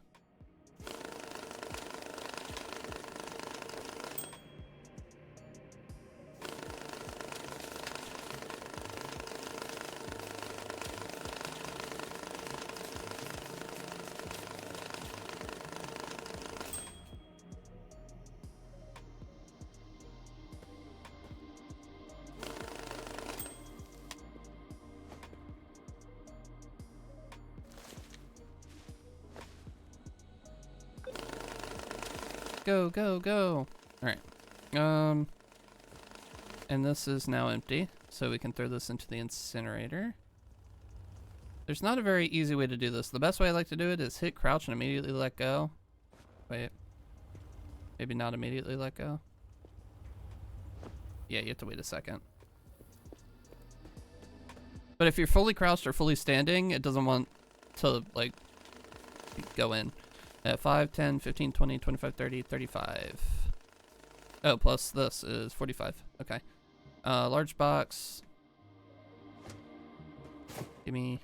S1: Go, go, go. Alright. And this is now empty, so we can throw this into the incinerator. There's not a very easy way to do this. The best way I like to do it is hit crouch and immediately let go. Wait. Maybe not immediately let go. Yeah, you have to wait a second. But if you're fully crouched or fully standing, it doesn't want to, like, go in. 5, 10, 15, 20, 25, 30, 35. Oh, plus this is 45. Okay. Large box. Give me...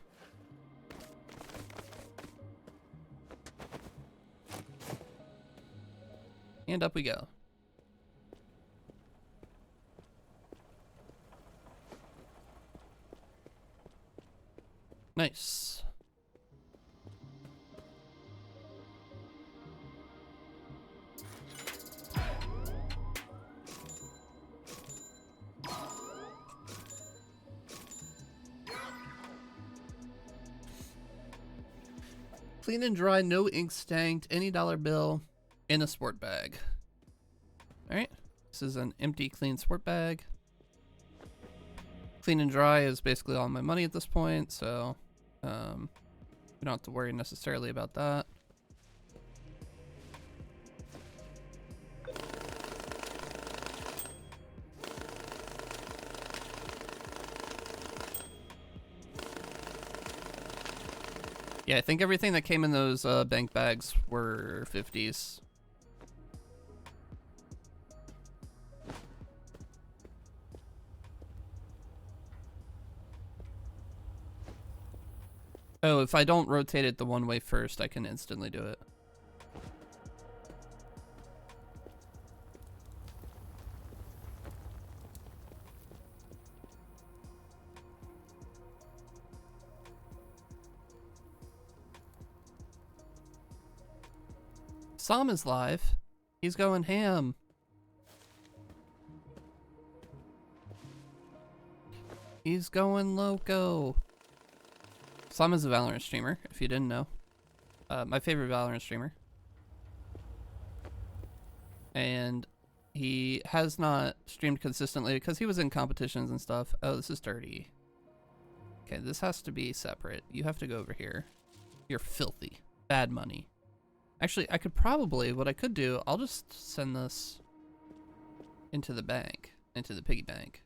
S1: And up we go. Nice. Clean and dry, no ink stanked, any dollar bill in a sport bag. Alright, this is an empty clean sport bag. Clean and dry is basically all my money at this point, so we don't have to worry necessarily about that. Yeah, I think everything that came in those bank bags were 50s. Oh, if I don't rotate it the one way first, I can instantly do it. Sam is live. He's going ham. He's going loco. Sam is a Valorant streamer, if you didn't know. My favorite Valorant streamer. And he has not streamed consistently because he was in competitions and stuff. Oh, this is dirty. Okay, this has to be separate. You have to go over here. You're filthy. Bad money. Actually, I could probably, what I could do, I'll just send this into the bank, into the piggy bank.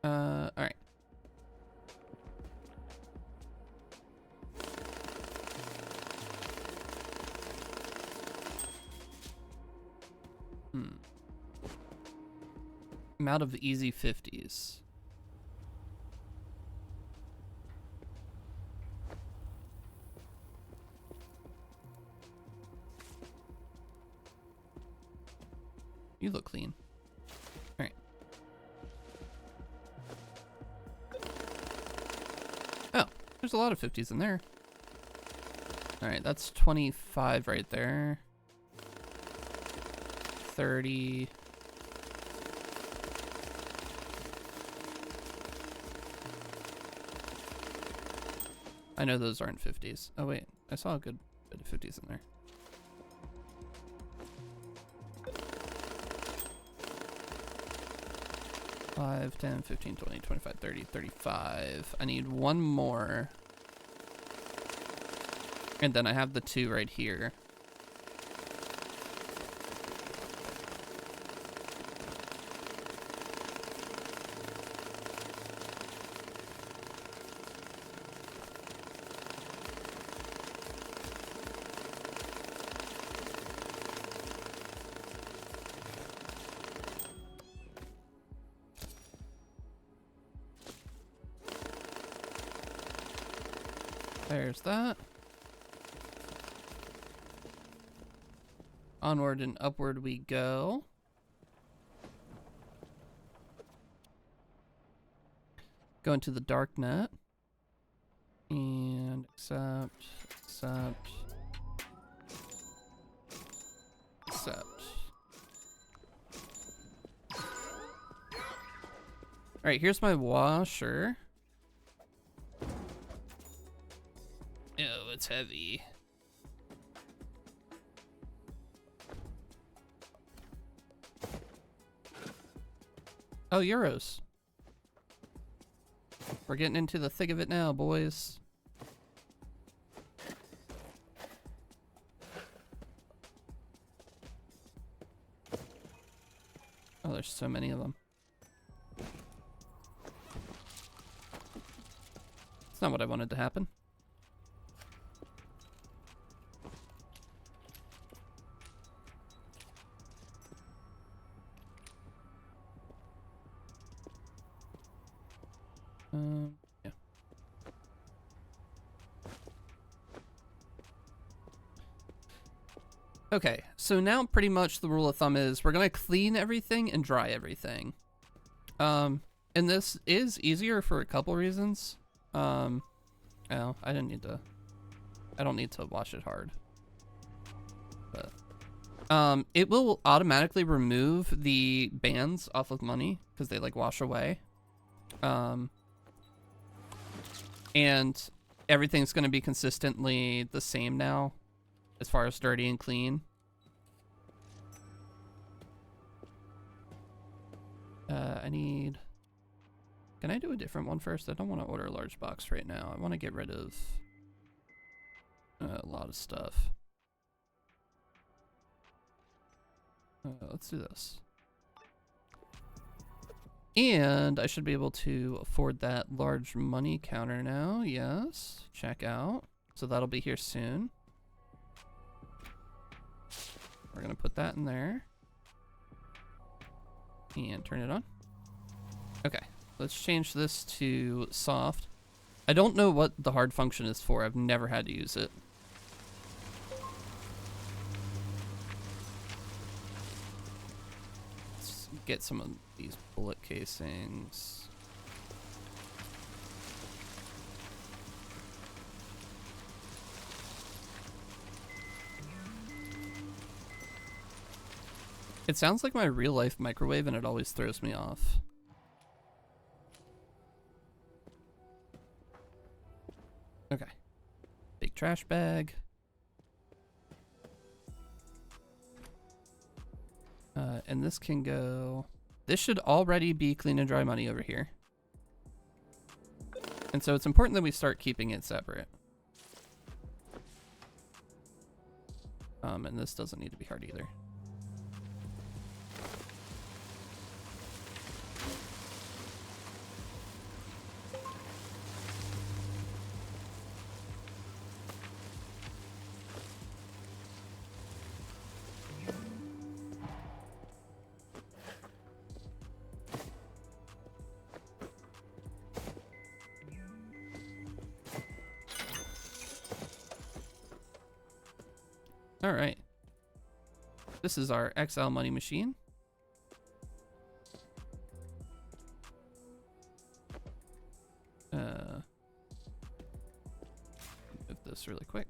S1: All right. I'm out of easy 50s. You look clean. All right. Oh, there's a lot of 50s in there. All right, that's 25 right there. 30. I know those aren't 50s. Oh wait, I saw a good bit of 50s in there. 5, 10, 15, 20, 25, 30, 35. I need one more. And then I have the 2 right here. There's that. Onward and upward we go. Go into the dark net. And accept. Alright, here's my washer. Oh, it's heavy. Oh, euros. We're getting into the thick of it now, boys. Oh, there's so many of them. It's not what I wanted to happen. Yeah. Okay, so now pretty much the rule of thumb is we're gonna clean everything and dry everything. And this is easier for a couple reasons. Oh, I don't need to wash it hard. But it will automatically remove the bans off of money because they like wash away. And everything's going to be consistently the same now as far as dirty and clean. Can I do a different one first? I don't want to order a large box right now. I want to get rid of a lot of stuff. Let's do this. And I should be able to afford that large money counter now. Yes. Check out. So that'll be here soon. We're going to put that in there. And turn it on. Okay. Let's change this to soft. I don't know what the hard function is for. I've never had to use it. Let's get some of these bullet casings. It sounds like my real life microwave and it always throws me off. Okay. Big trash bag. And this can go... This should already be clean and dry money over here. And so it's important that we start keeping it separate. And this doesn't need to be hard either. All right. This is our XL money machine. Move this really quick.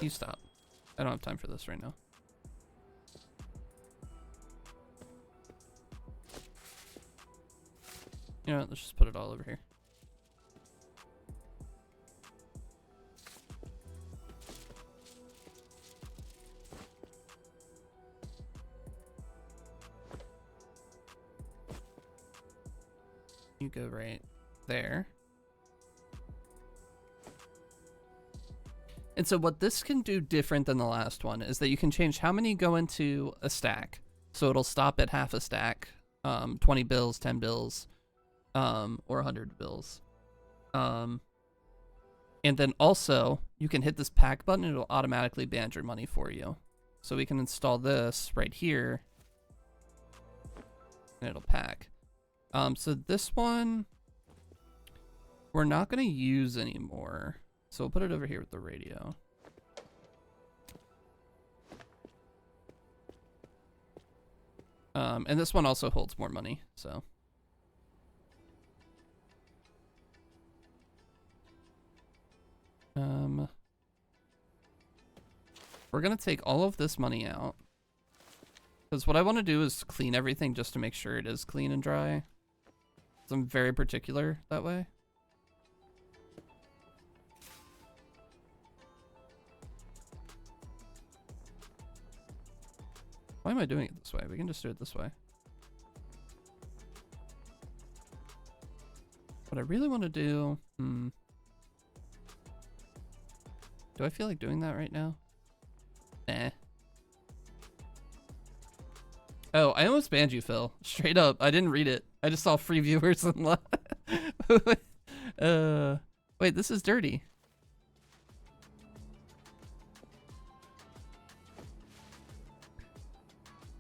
S1: You stop. I don't have time for this right now. You know what, let's just put it all over here. You go right there. And so what this can do different than the last one is that you can change how many go into a stack. So it'll stop at half a stack, 20 bills, 10 bills, or 100 bills. And then also you can hit this pack button and it'll automatically band your money for you. So we can install this right here and it'll pack. So this one we're not going to use anymore. So we'll put it over here with the radio. And this one also holds more money, so. We're going to take all of this money out. Because what I want to do is clean everything just to make sure it is clean and dry. So I'm very particular that way. Why am I doing it this way? We can just do it this way. What I really want to do... Do I feel like doing that right now? Nah. Oh, I almost banned you, Phil. Straight up. I didn't read it. I just saw free viewers and wait, this is dirty.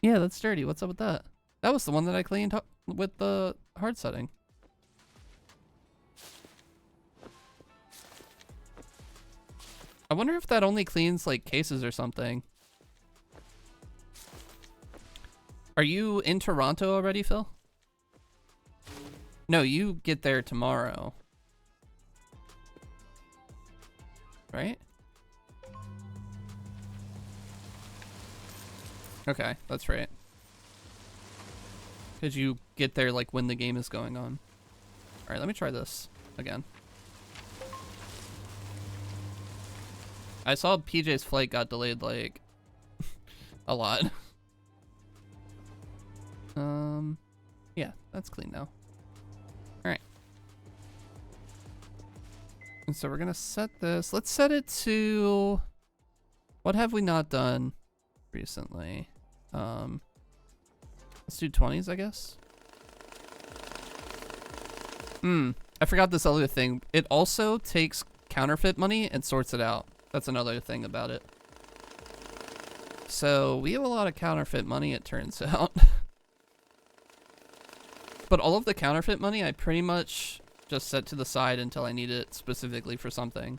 S1: Yeah, that's dirty. What's up with that? That was the one that I cleaned with the hard setting. I wonder if that only cleans like cases or something. Are you in Toronto already, Phil? No, you get there tomorrow. Right? Okay, that's right. Because you get there like when the game is going on. Alright, let me try this again. I saw PJ's flight got delayed like a lot. Yeah, that's clean now. Alright. And so we're gonna set this. Let's set it to... What have we not done recently? Let's do 20s, I guess. I forgot this other thing. It also takes counterfeit money and sorts it out. That's another thing about it. So we have a lot of counterfeit money, it turns out. But all of the counterfeit money I pretty much just set to the side until I need it specifically for something.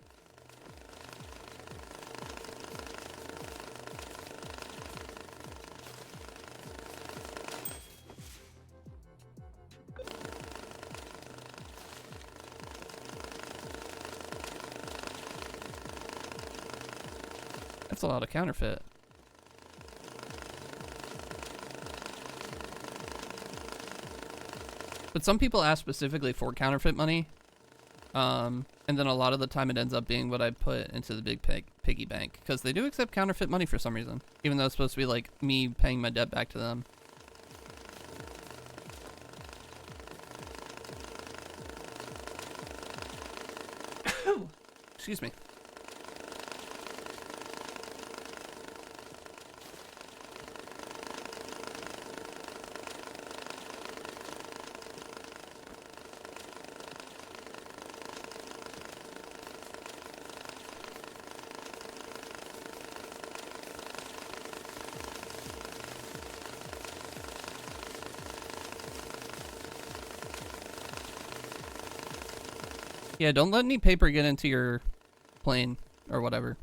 S1: That's a lot of counterfeit. But some people ask specifically for counterfeit money. And then a lot of the time it ends up being what I put into the big piggy bank. Because they do accept counterfeit money for some reason. Even though it's supposed to be like me paying my debt back to them. Excuse me. Yeah, don't let any paper get into your plane or whatever.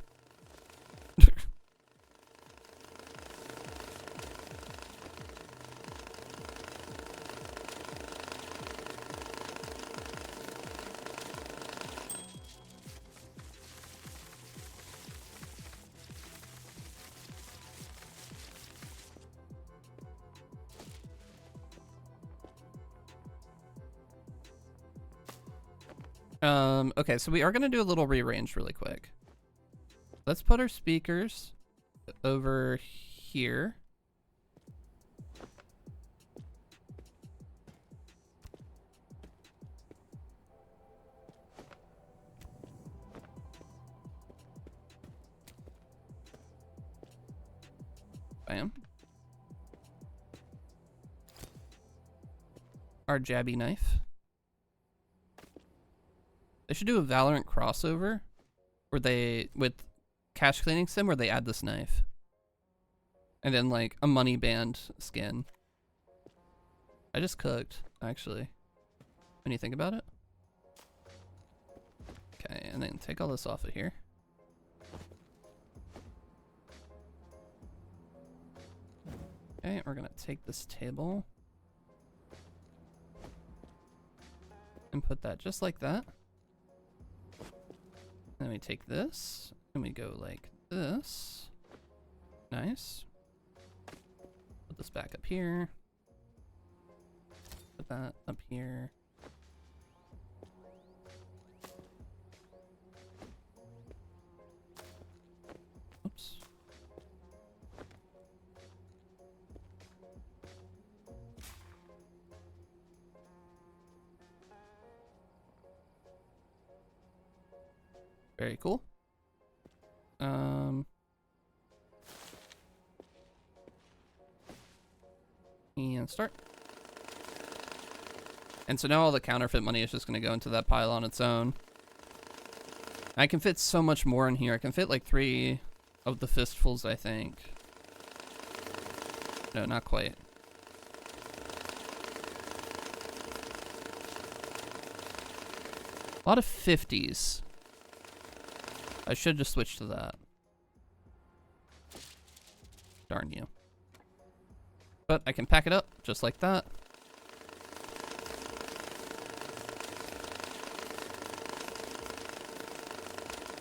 S1: Okay, so we are going to do a little rearrange really quick. Let's put our speakers over here. Bam. Our jabby knife. They should do a Valorant crossover where they, with cache cleaning sim, where they add this knife. And then like a money band skin. I just cooked, actually. When you think about it. Okay, and then take all this off of here. Okay, we're gonna take this table and put that just like that. Then we take this and we go like this. Nice. Put this back up here. Put that up here. Oops. Very cool. And start. And so now all the counterfeit money is just going to go into that pile on its own. I can fit so much more in here. I can fit like 3 of the fistfuls, I think. No, not quite. A lot of 50s. I should just switch to that. Darn you. But I can pack it up just like that.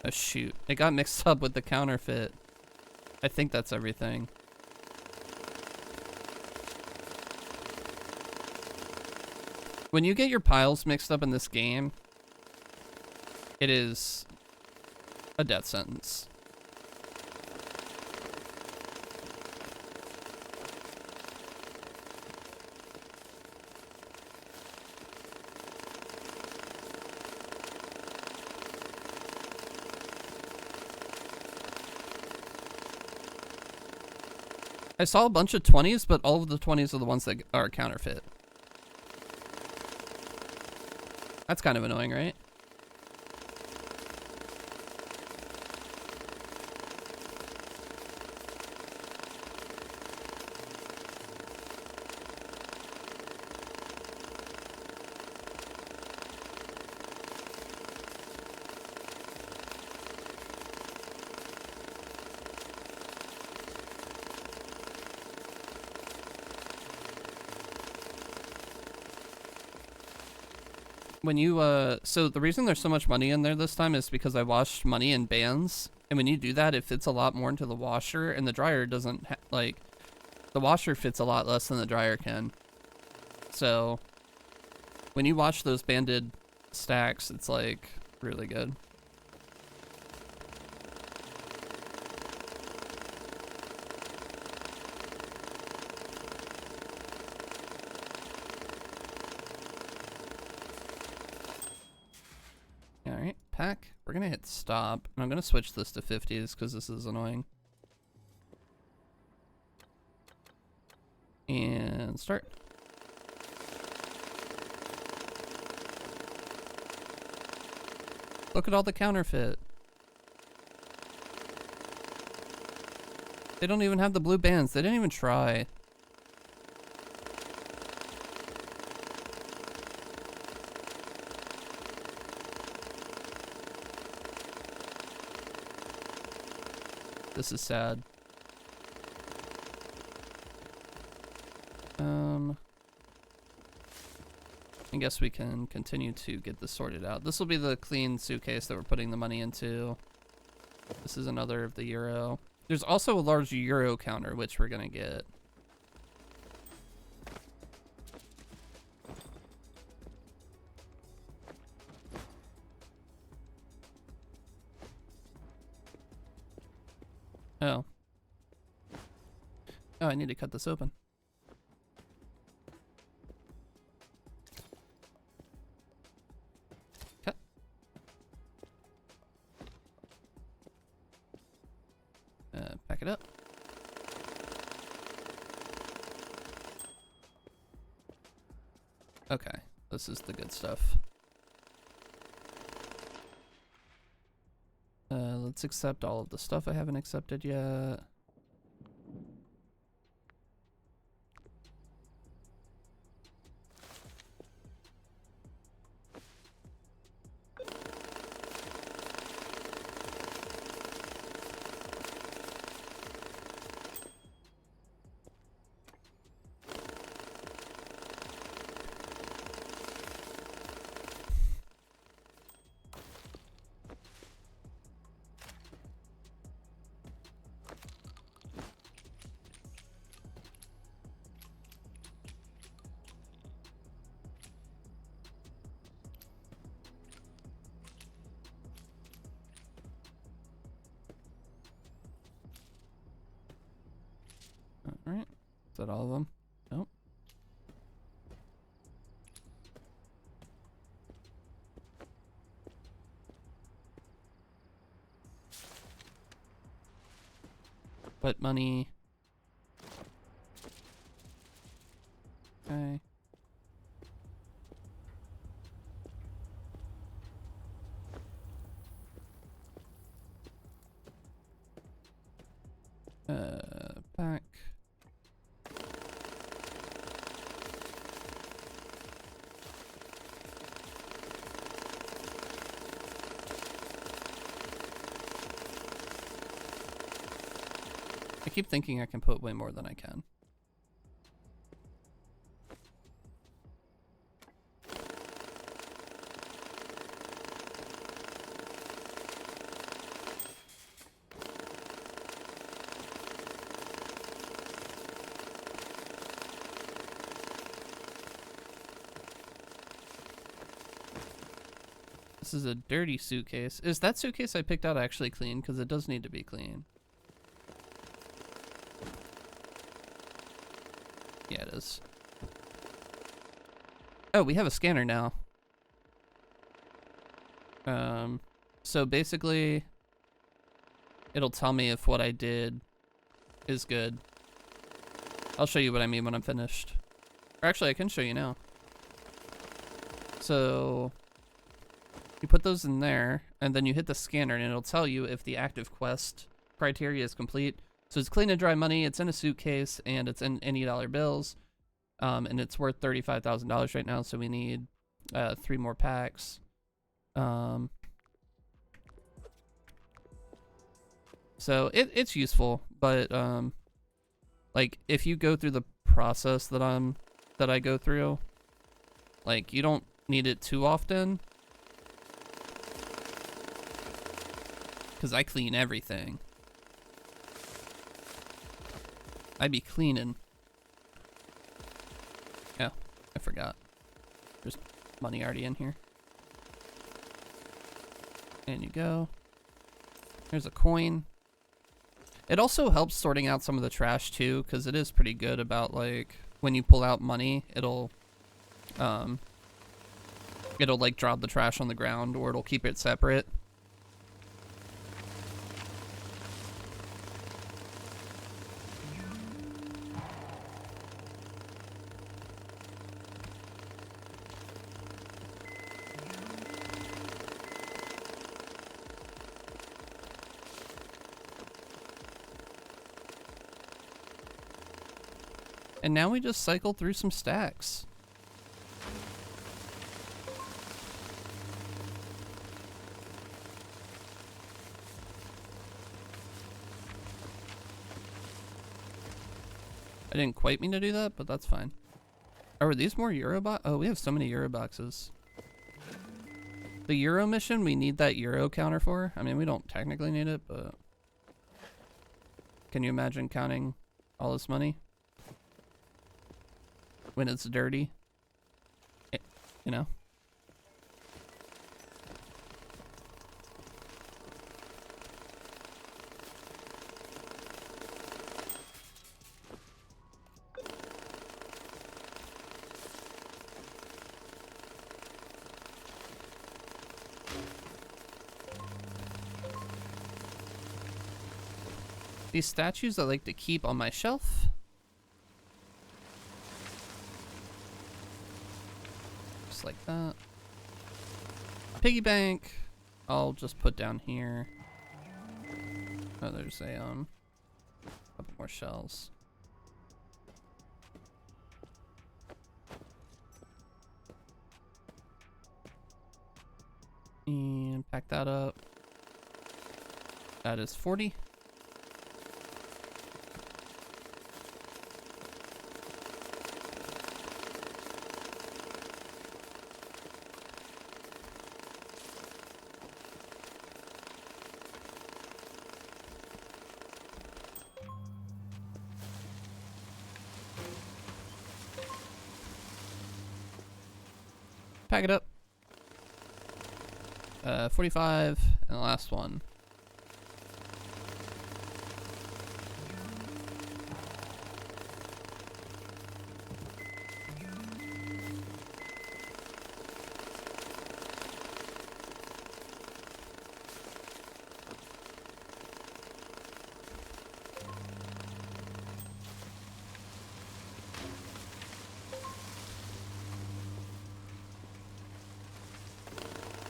S1: Oh shoot, it got mixed up with the counterfeit. I think that's everything. When you get your piles mixed up in this game, it is a death sentence. I saw a bunch of 20s, but all of the 20s are the ones that are counterfeit. That's kind of annoying, right? When you, so the reason there's so much money in there this time is because I washed money in bands. And when you do that, it fits a lot more into the washer, and the dryer doesn't, like, the washer fits a lot less than the dryer can. So, when you wash those banded stacks, it's, like, really good. Alright, pack. We're gonna hit stop, and I'm gonna switch this to 50s because this is annoying. And start. Look at all the counterfeit. They don't even have the blue bands. They didn't even try. This is sad. I guess we can continue to get this sorted out. This will be the clean suitcase that we're putting the money into. This is another of the euro. There's also a large euro counter, which we're gonna get. Oh. Oh, I need to cut this open. Cut. Pack it up. Okay, this is the good stuff. Let's accept all of the stuff I haven't accepted yet. Alright. Is that all of them? Nope. What money? Okay. Pack. I keep thinking I can put way more than I can. This is a dirty suitcase. Is that suitcase I picked out actually clean? Because it does need to be clean. Yeah, it is. Oh, we have a scanner now. So basically, it'll tell me if what I did is good. I'll show you what I mean when I'm finished. Or actually, I can show you now. So you put those in there, and then you hit the scanner, and it'll tell you if the active quest criteria is complete. So it's clean and dry money, it's in a suitcase, and it's in any dollar bills. And it's worth $35,000 right now, so we need 3 more packs. So it's useful, but like if you go through the process that I go through, like you don't need it too often. Cause I clean everything. I be cleaning. Oh, I forgot. There's money already in here. And you go. There's a coin. It also helps sorting out some of the trash too, because it is pretty good about like when you pull out money, it'll like drop the trash on the ground, or it'll keep it separate. And now we just cycle through some stacks. I didn't quite mean to do that, but that's fine. Are these more Euro box? Oh, we have so many Euro boxes. The Euro mission, we need that Euro counter for. I mean, we don't technically need it, but... Can you imagine counting all this money? When it's dirty, you know? These statues I like to keep on my shelf. just like that. Piggy bank, I'll just put down here. Oh, there's a couple more shells. And pack that up. That is 40. Pack it up. 45, and the last one.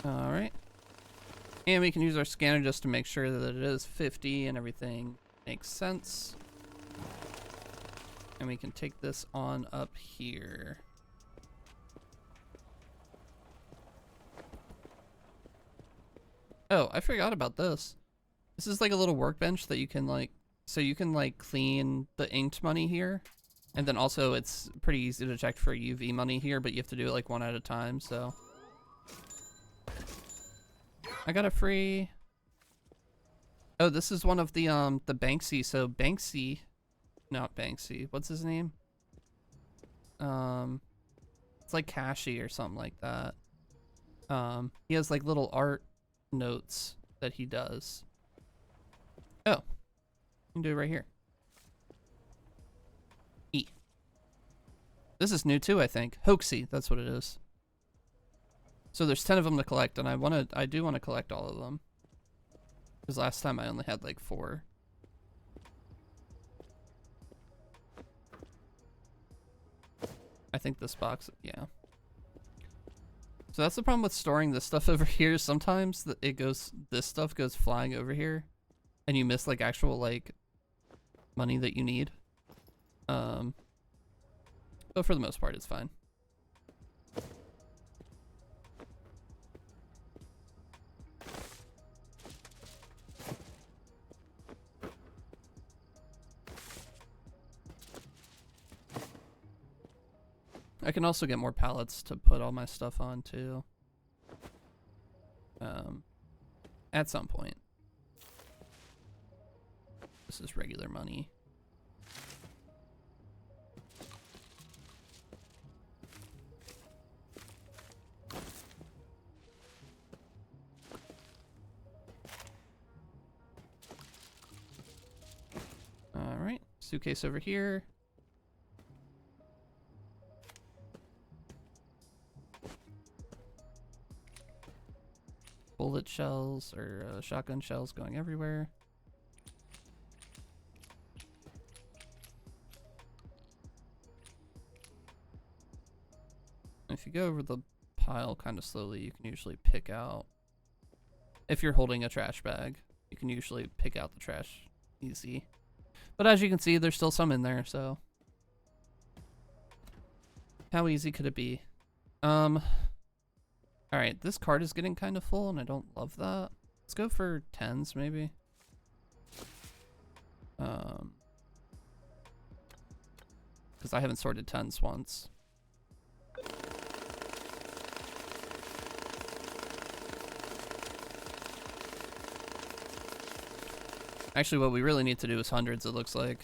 S1: All right. And we can use our scanner just to make sure that it is 50 and everything makes sense. And we can take this on up here. Oh, I forgot about this. This is like a little workbench that you can like, so you can like clean the inked money here. And then also it's pretty easy to check for UV money here, but you have to do it like one at a time, so. I got a free. Oh, this is one of the Banksy. So Banksy, not Banksy. What's his name? It's like Kashi or something like that. He has like little art notes that he does. Oh, you can do it right here. E. This is new too, I think. Hoaxy, that's what it is. So there's 10 of them to collect, and I do want to collect all of them. Because last time I only had like 4. I think this box, yeah. So that's the problem with storing this stuff over here. Sometimes this stuff goes flying over here, and you miss like actual like money that you need. But for the most part, it's fine. I can also get more pallets to put all my stuff on too. At some point. This is regular money. All right, suitcase over here. Bullet shells or shotgun shells going everywhere. If you go over the pile kind of slowly, you can usually pick out, if you're holding a trash bag, you can usually pick out the trash easy. But as you can see, there's still some in there, so how easy could it be? Alright, this card is getting kind of full, and I don't love that. Let's go for 10s, maybe. Because I haven't sorted 10s once. Actually, what we really need to do is 100s, it looks like.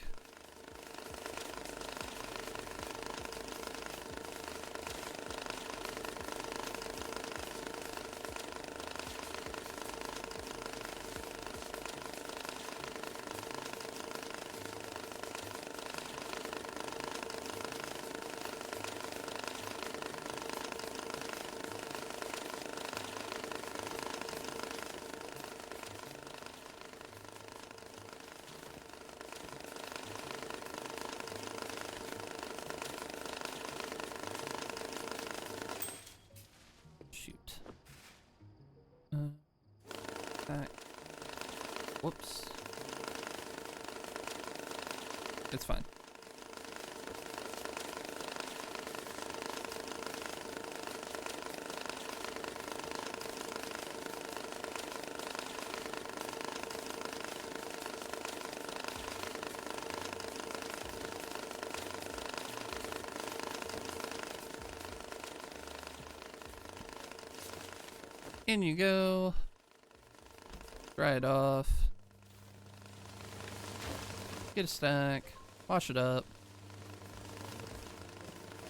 S1: stack. Whoops. It's fine. In you go. Dry it off. Get a stack. Wash it up.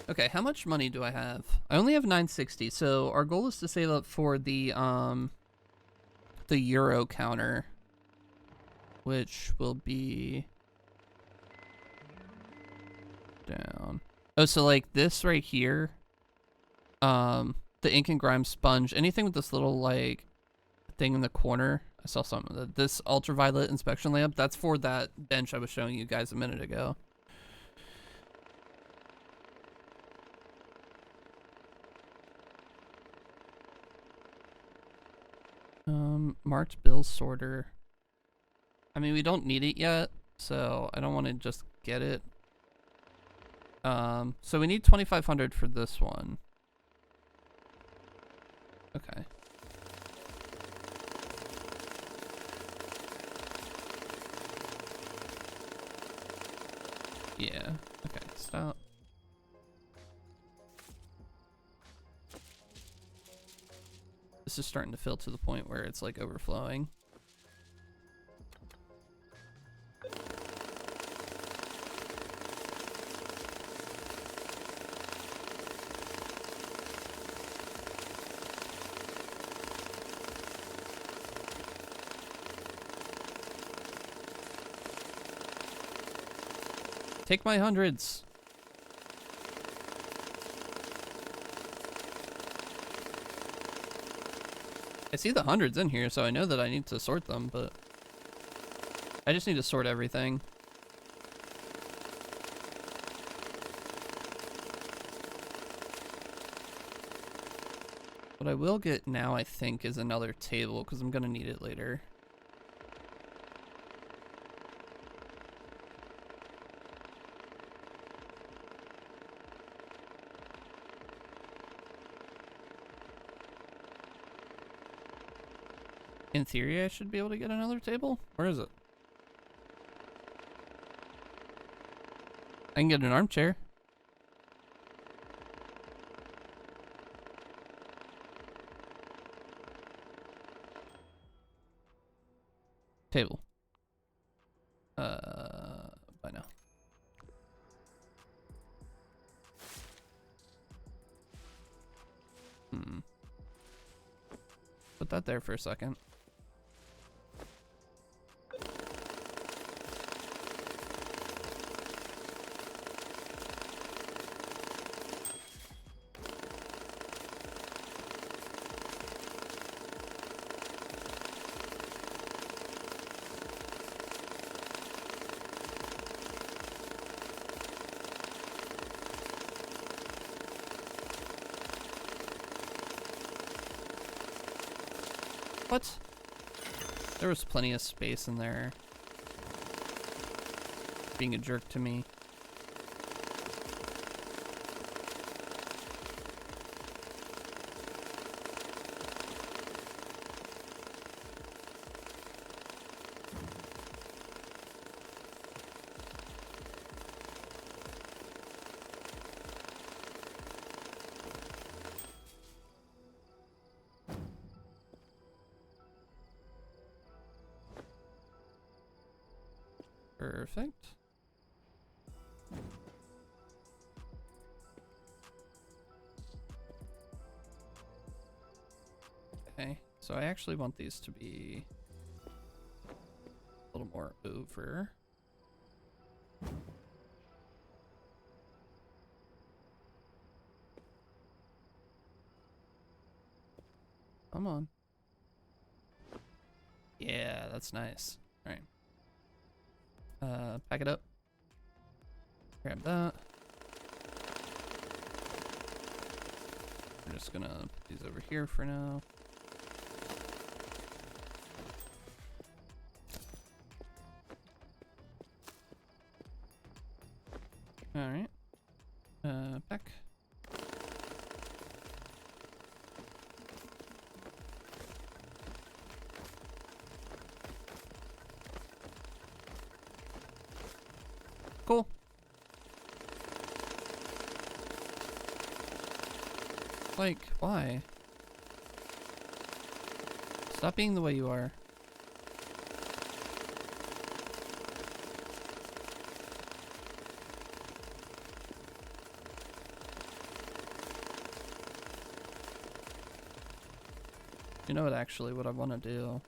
S1: Okay, how much money do I have? I only have 960, so our goal is to save up for the euro counter, which will be down. Oh, so like this right here, the ink and grime sponge, anything with this little like thing in the corner. I saw something of this ultraviolet inspection lamp. That's for that bench I was showing you guys a minute ago. Marked bill sorter. I mean, we don't need it yet, so I don't want to just get it. So we need 2,500 for this one. Okay. Yeah. Okay, stop. This is starting to fill to the point where it's like overflowing. Take my hundreds. I see the hundreds in here, so I know that I need to sort them, but I just need to sort everything. What I will get now, I think, is another table, because I'm going to need it later. In theory, I should be able to get another table. Where is it? I can get an armchair. Table. By now. Put that there for a second. What? There was plenty of space in there. Being a jerk to me. Perfect. Okay, so I actually want these to be a little more over. Come on. Yeah, that's nice. All right. Pack it up. Grab that. We're just gonna put these over here for now. Like, why? Stop being the way you are. You know what, actually, what I want to do?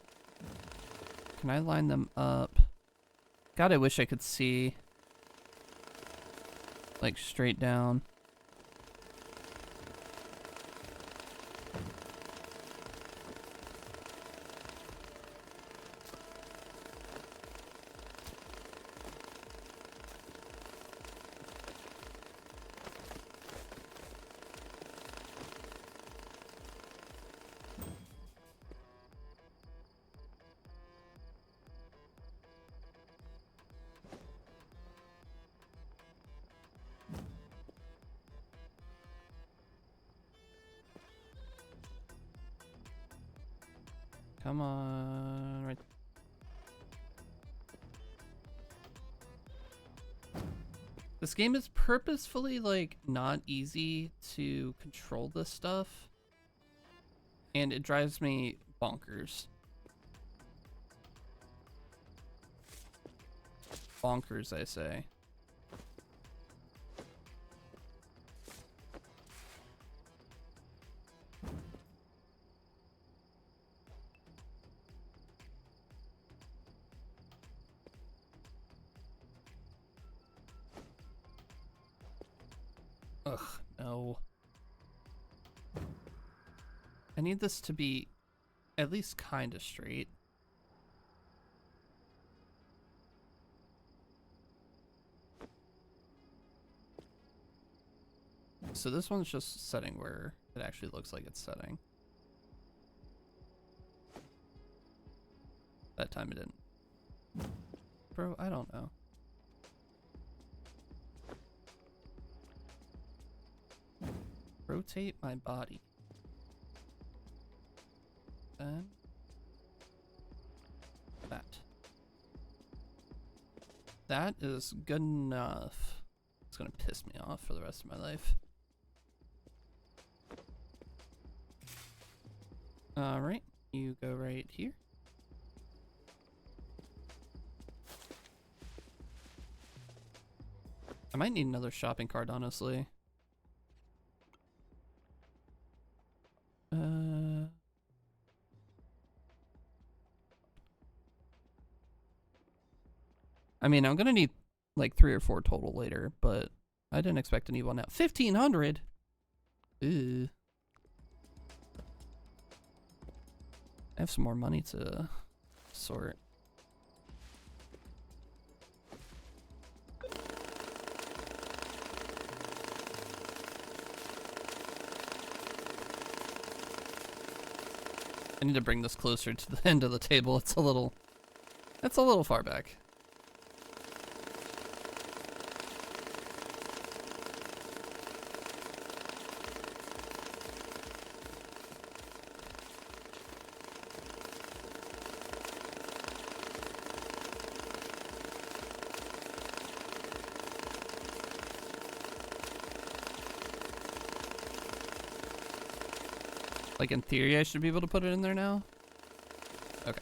S1: Can I line them up? God, I wish I could see. Like, straight down. Come on, right. This game is purposefully, like, not easy to control this stuff. And it drives me bonkers. Bonkers, I say. Ugh, no. I need this to be at least kind of straight. So this one's just setting where it actually looks like it's setting. That time it didn't. Bro, I don't know. Rotate my body. Then that. That is good enough. It's gonna piss me off for the rest of my life. Alright, you go right here. I might need another shopping cart, honestly. I mean, I'm gonna need like 3 or 4 total later, but I didn't expect to need one now. 1,500? Ew. I have some more money to sort. I need to bring this closer to the end of the table. It's a little far back. Like, in theory, I should be able to put it in there now? Okay.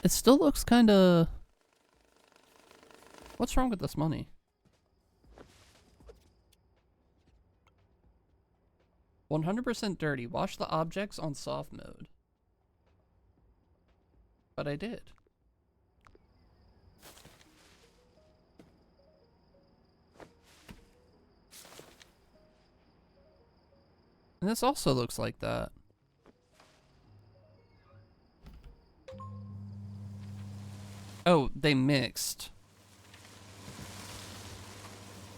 S1: It still looks kind of... What's wrong with this money? "100% dirty. Wash the objects on soft mode." But I did. And this also looks like that. Oh, they mixed.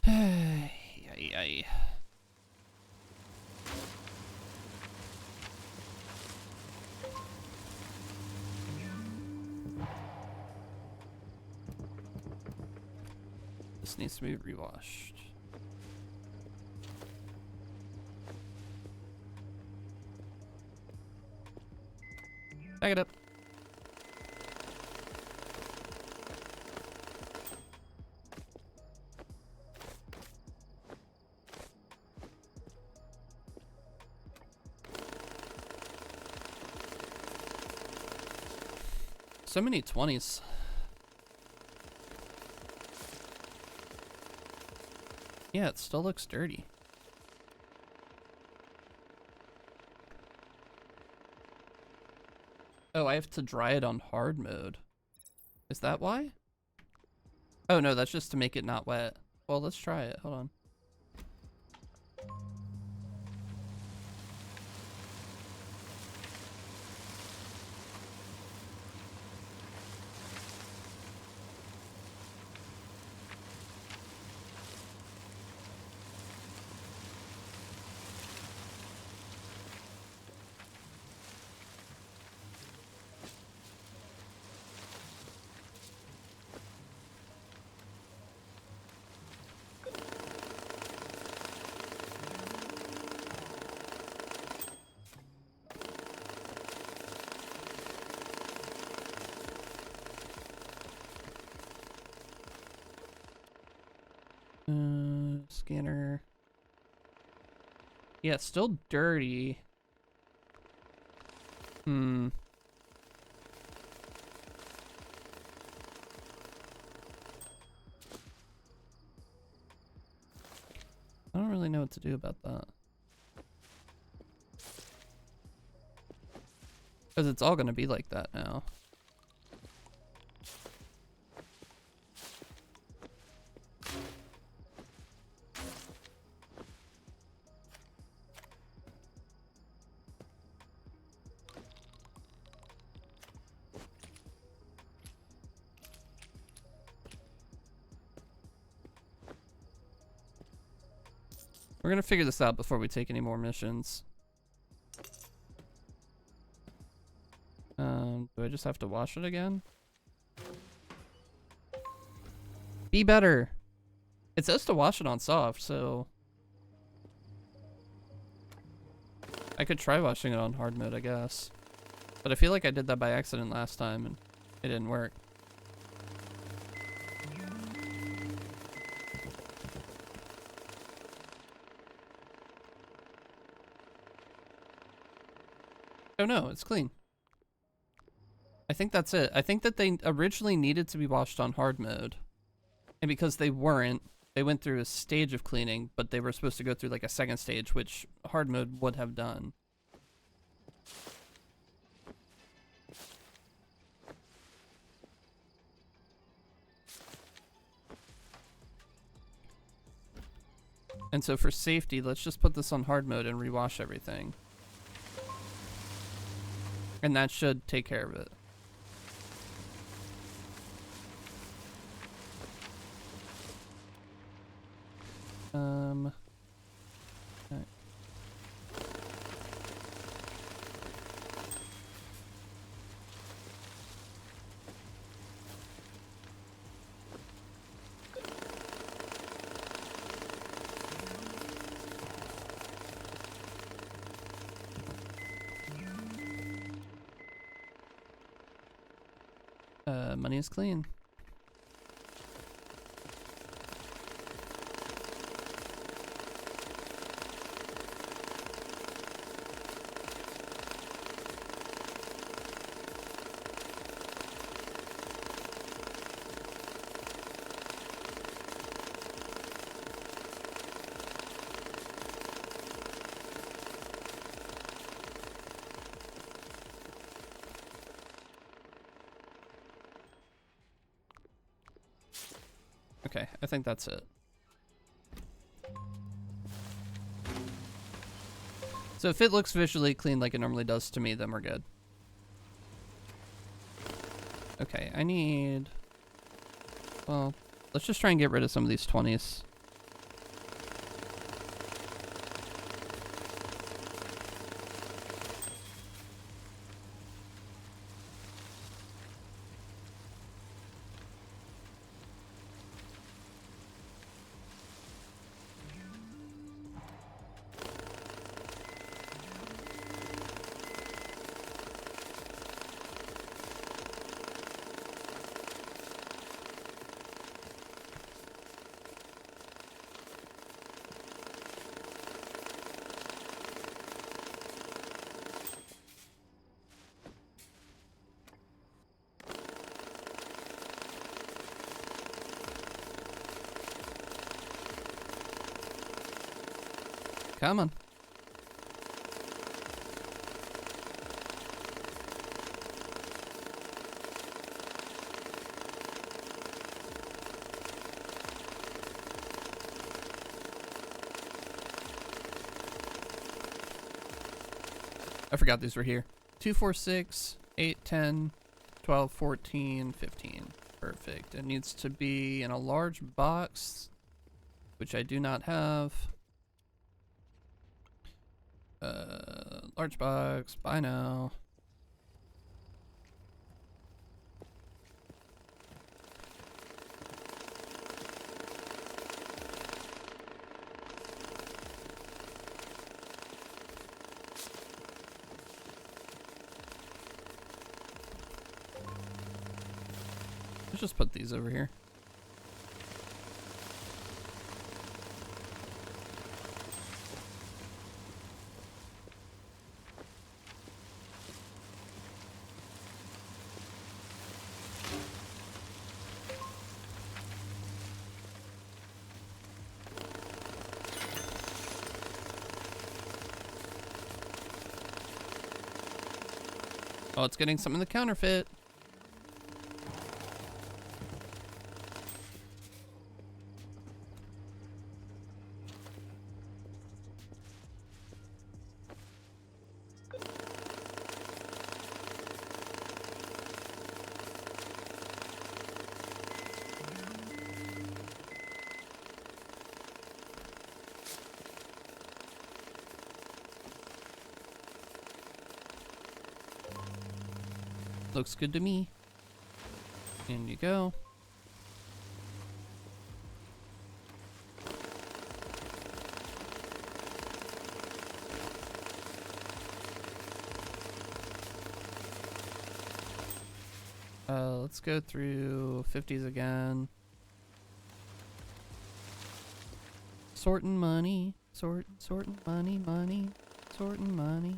S1: Ay, ay. this needs to be rewashed. Back it up. So many 20s. Yeah, it still looks dirty. Oh, I have to dry it on hard mode. Is that why? Oh no, that's just to make it not wet. Well, let's try it. Hold on. Scanner. Yeah, it's still dirty. Hmm. I don't really know what to do about that. Because it's all going to be like that now. We're going to figure this out before we take any more missions. Do I just have to wash it again? Be better. It says to wash it on soft, so I could try washing it on hard mode, I guess. But I feel like I did that by accident last time and it didn't work. Oh no, it's clean. I think that's it. I think that they originally needed to be washed on hard mode. And because they weren't, they went through a stage of cleaning, but they were supposed to go through like a second stage, which hard mode would have done. And so for safety, let's just put this on hard mode and rewash everything. And that should take care of it. Okay. Money is clean. Okay, I think that's it. So if it looks visually clean like it normally does to me, then we're good. Okay, I need... Well, let's just try and get rid of some of these 20s. Come on. I forgot these were here. 2, 4, 6, 8, 10, 12, 14, 15. Perfect. It needs to be in a large box, which I do not have. Large box, buy now. Let's just put these over here. Oh, it's getting some in the counterfeit. Looks good to me. In you go. Let's go through 50s again. Sorting money, sorting money, sorting money.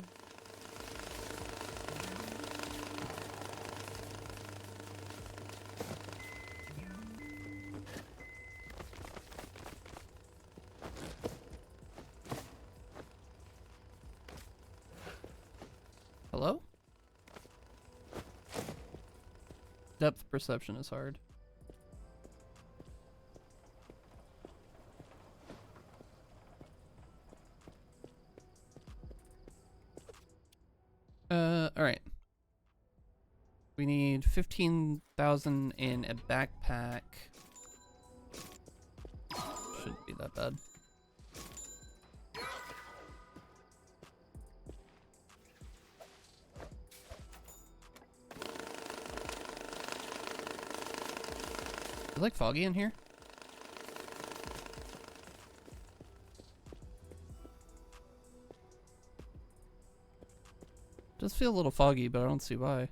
S1: Hello? Depth perception is hard. Alright. We need 15,000 in a backpack. Shouldn't be that bad. Is it like foggy in here? Does feel a little foggy, but I don't see why.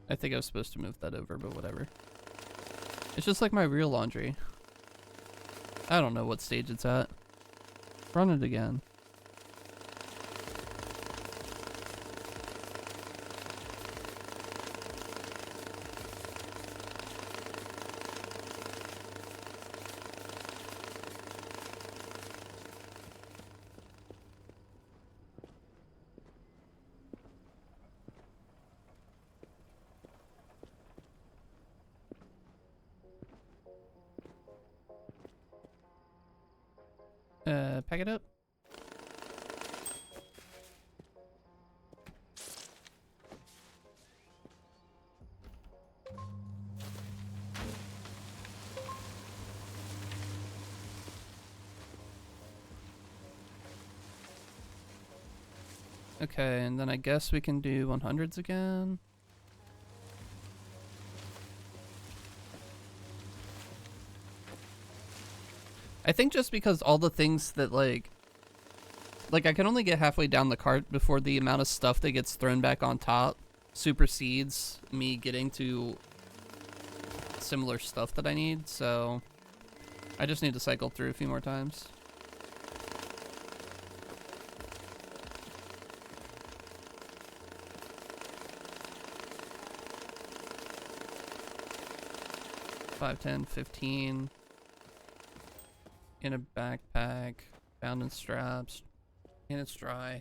S1: I think I was supposed to move that over, but whatever. It's just like my real laundry. I don't know what stage it's at. Run it again. Pack it up. Okay, and then I guess we can do 100s again. I think just because all the things that like I can only get halfway down the cart before the amount of stuff that gets thrown back on top supersedes me getting to similar stuff that I need, so I just need to cycle through a few more times. $5, $10, $15 in a backpack, bound in straps, and it's dry.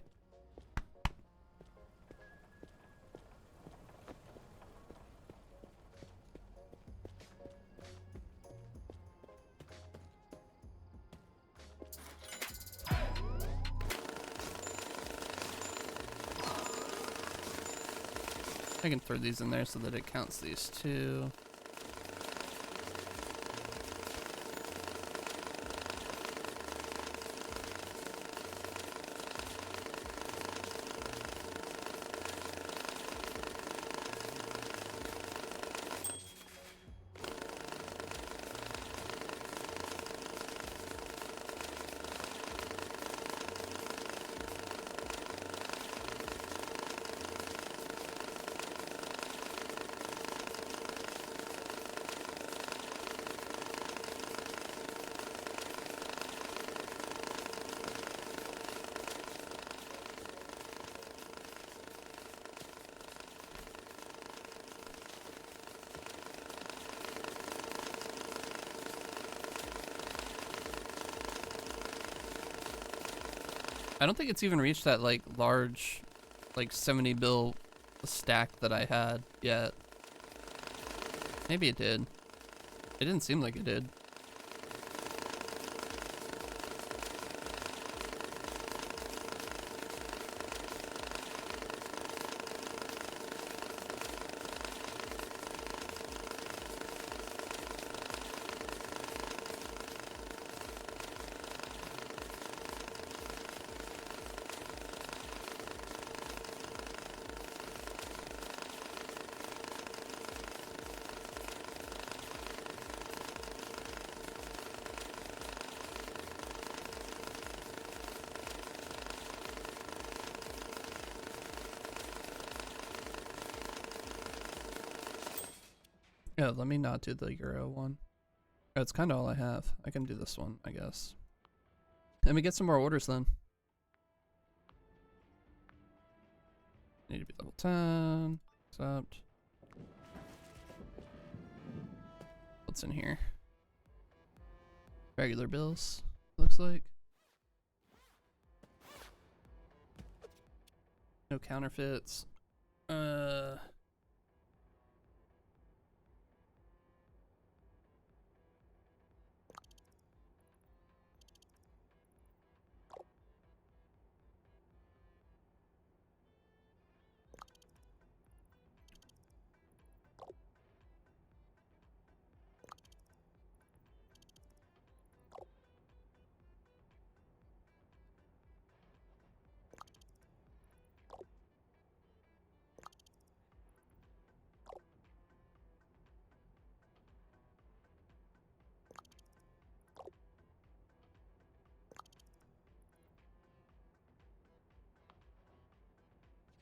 S1: I can throw these in there so that it counts these two. I don't think it's even reached that like large, like 70 bill stack that I had yet. Maybe it did. It didn't seem like it did. Yeah, let me not do the Euro one. Oh, it's kind of all I have. I can do this one, I guess. Let me get some more orders then. Need to be level 10. Accept. What's in here? Regular bills, looks like. No counterfeits.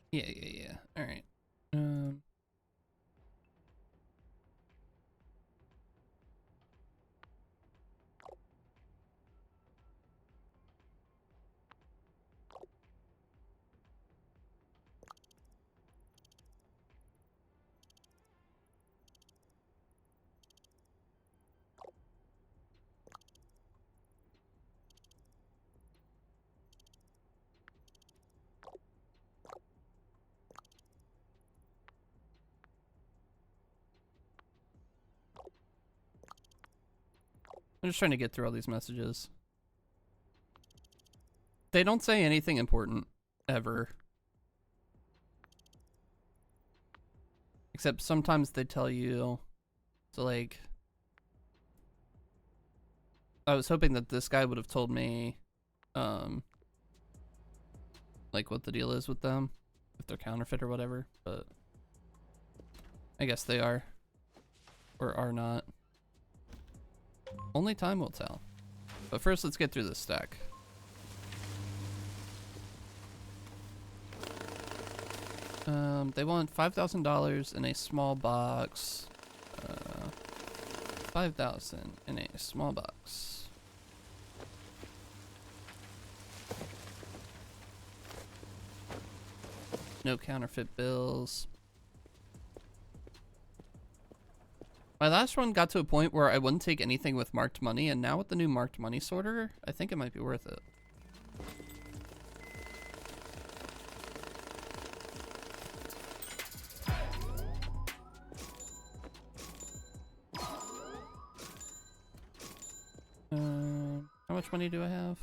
S1: Yeah. All right. I'm just trying to get through all these messages. They don't say anything important, ever. Except sometimes they tell you, so like, I was hoping that this guy would have told me, like what the deal is with them, if they're counterfeit or whatever, but I guess they are, or are not. Only time will tell. But first, let's get through this stack. They want $5,000 in a small box. 5,000 in a small box. No counterfeit bills. My last one got to a point where I wouldn't take anything with marked money, and now with the new marked money sorter, I think it might be worth it. How much money do I have?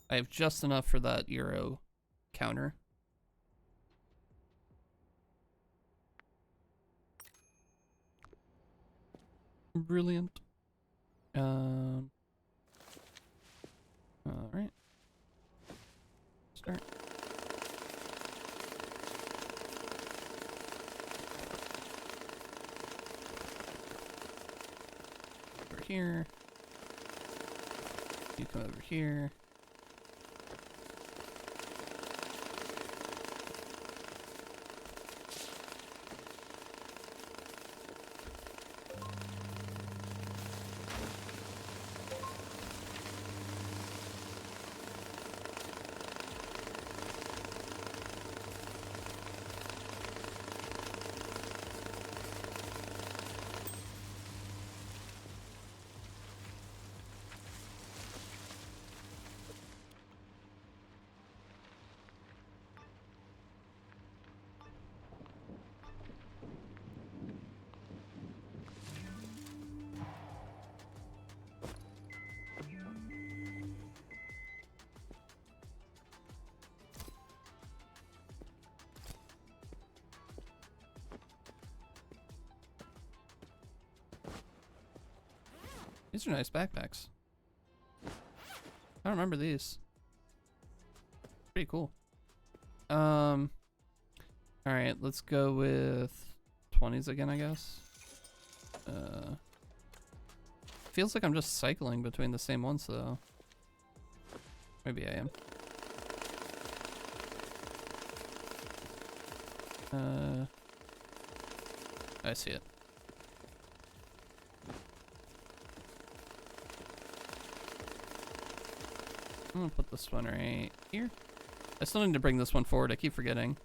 S1: I have just enough for that euro counter. Brilliant. All right. Start. Over here. You come over here. These are nice backpacks. I don't remember these. Pretty cool. All right, let's go with 20s again, I guess. Feels like I'm just cycling between the same ones though. Maybe I am. I see it. I'm gonna put this one right here. I still need to bring this one forward. I keep forgetting.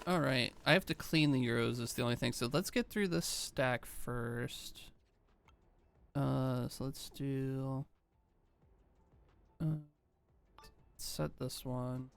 S1: Alright, I have to clean the euros is the only thing. So let's get through this stack first. So let's do... set this one.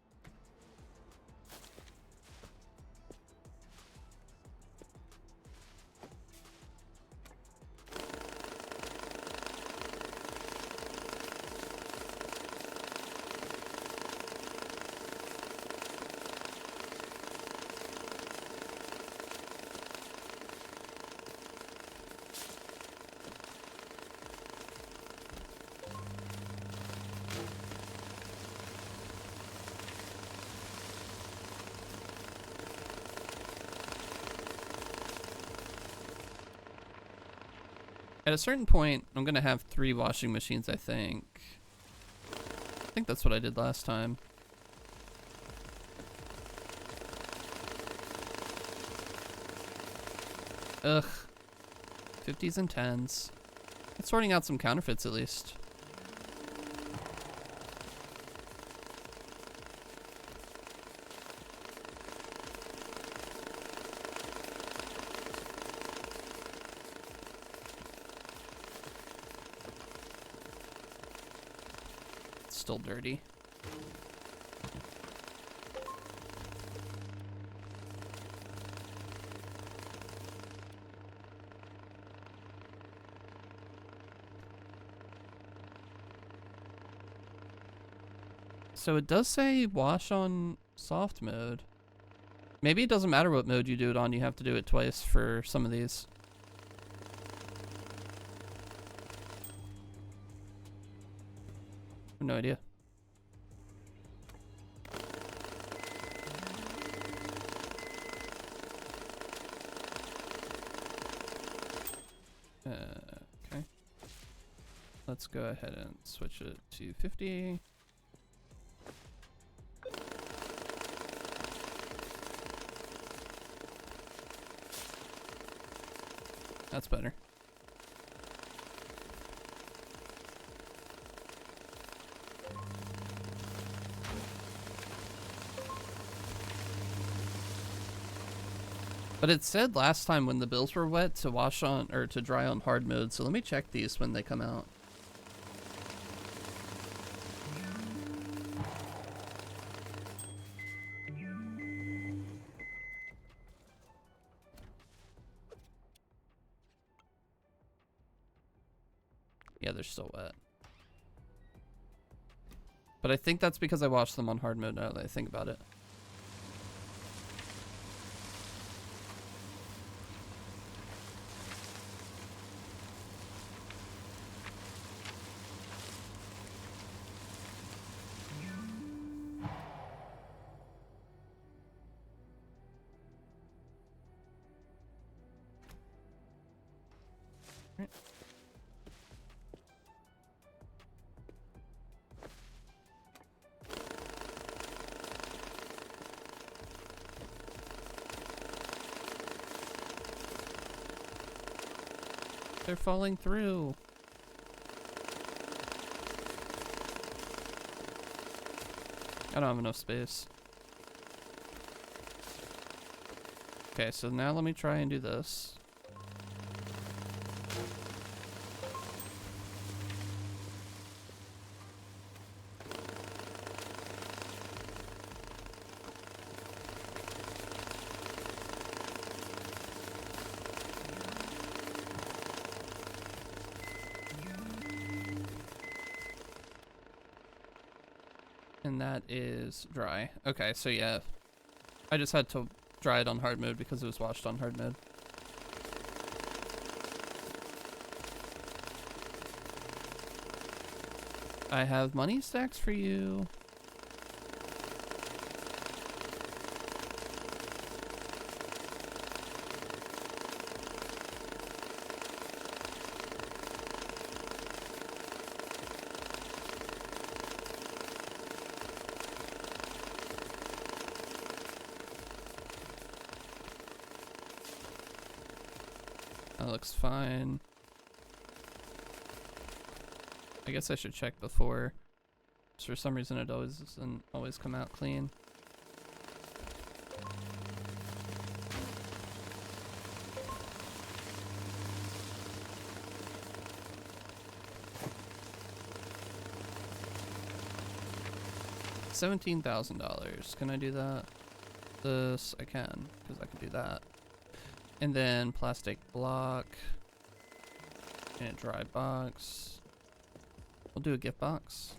S1: At a certain point, I'm gonna have 3 washing machines, I think. I think that's what I did last time. Ugh. 50s and 10s. It's sorting out some counterfeits at least. Still dirty. So it does say wash on soft mode. Maybe it doesn't matter what mode you do it on, you have to do it twice for some of these. I have no idea. Okay. Let's go ahead and switch it to 50. That's better. But it said last time when the bills were wet to wash on, or to dry on hard mode, so let me check these when they come out. Yeah, they're still wet. But I think that's because I washed them on hard mode now that I think about it. They're falling through. I don't have enough space. Okay, so now let me try and do this. And that is dry. Okay, so yeah. I just had to dry it on hard mode because it was washed on hard mode. I have money stacks for you. That looks fine. I guess I should check before. For some reason it always doesn't always come out clean. $17,000. Can I do that? This I can, because I can do that. And then plastic block and a dry box. We'll do a gift box.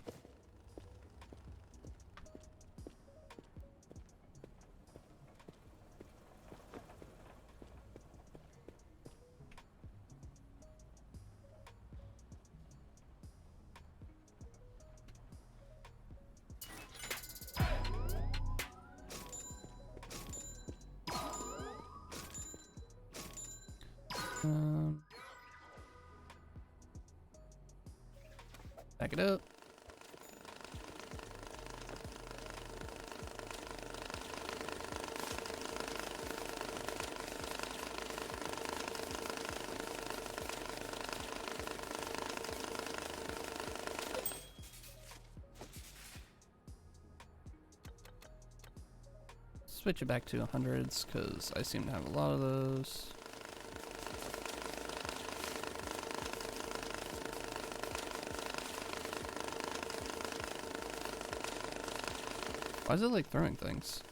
S1: Back it up. Switch it back to hundreds because I seem to have a lot of those. Why is it like throwing things?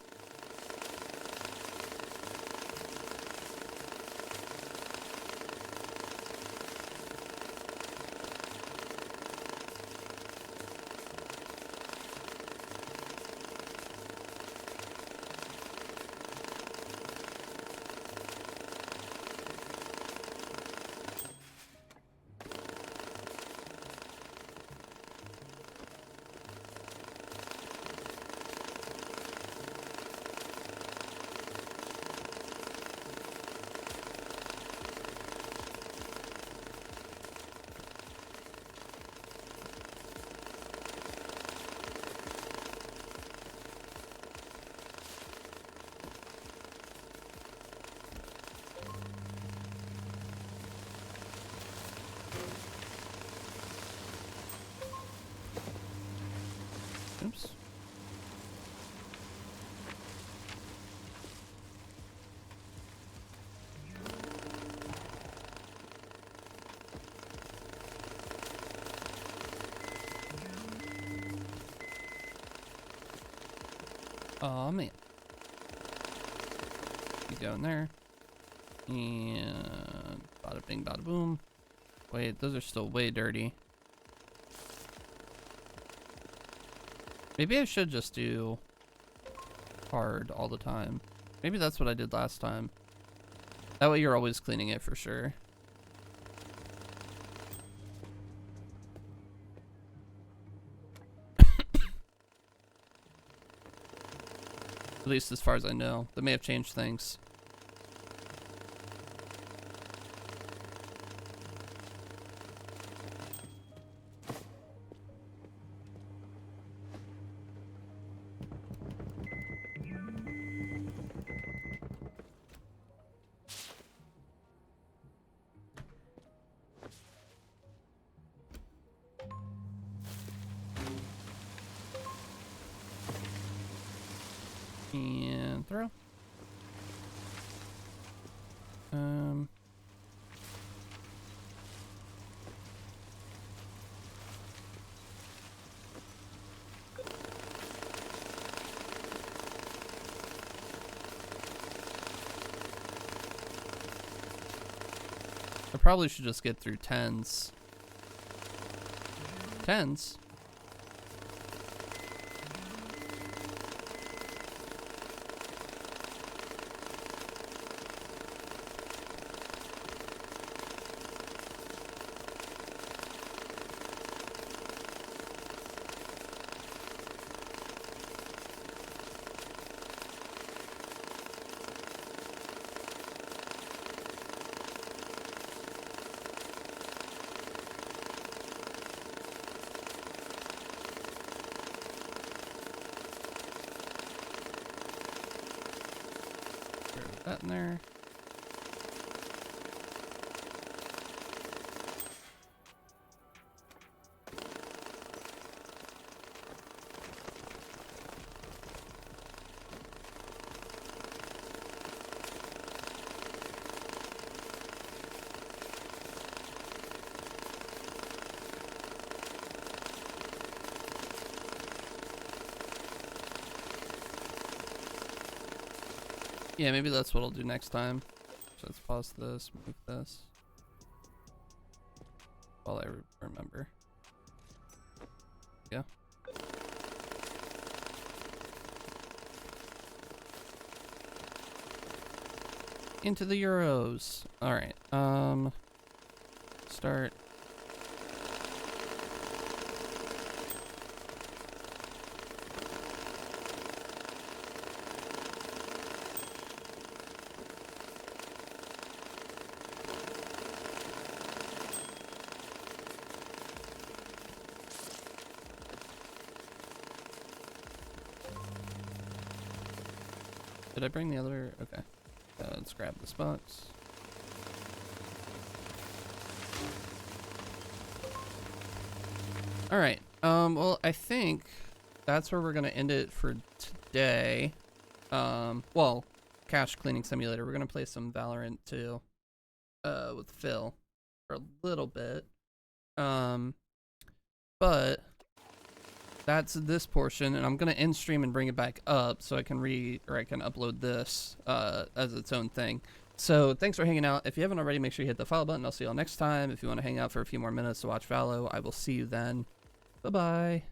S1: Oops. Oh man. You go in there. And bada bing, bada boom. Wait, those are still way dirty. Maybe I should just do hard all the time. Maybe that's what I did last time. That way you're always cleaning it for sure. At least as far as I know. They may have changed things. And throw. I probably should just get through 10s. 10s? That in there. Yeah, maybe that's what I'll do next time. So let's pause this, move this. While I remember. Yeah. Into the Euros. Alright, start. Did I bring the other? Okay. Let's grab this box. Alright. Well, I think that's where we're going to end it for today. Well, Cache Cleaning Simulator. We're going to play some Valorant too. With Phil. For a little bit. But that's this portion, and I'm gonna end stream and bring it back up so I can upload this as its own thing. So thanks for hanging out. If you haven't already, make sure you hit the follow button. I'll see you all next time. If you want to hang out for a few more minutes to watch Valo, I will see you then. Bye bye.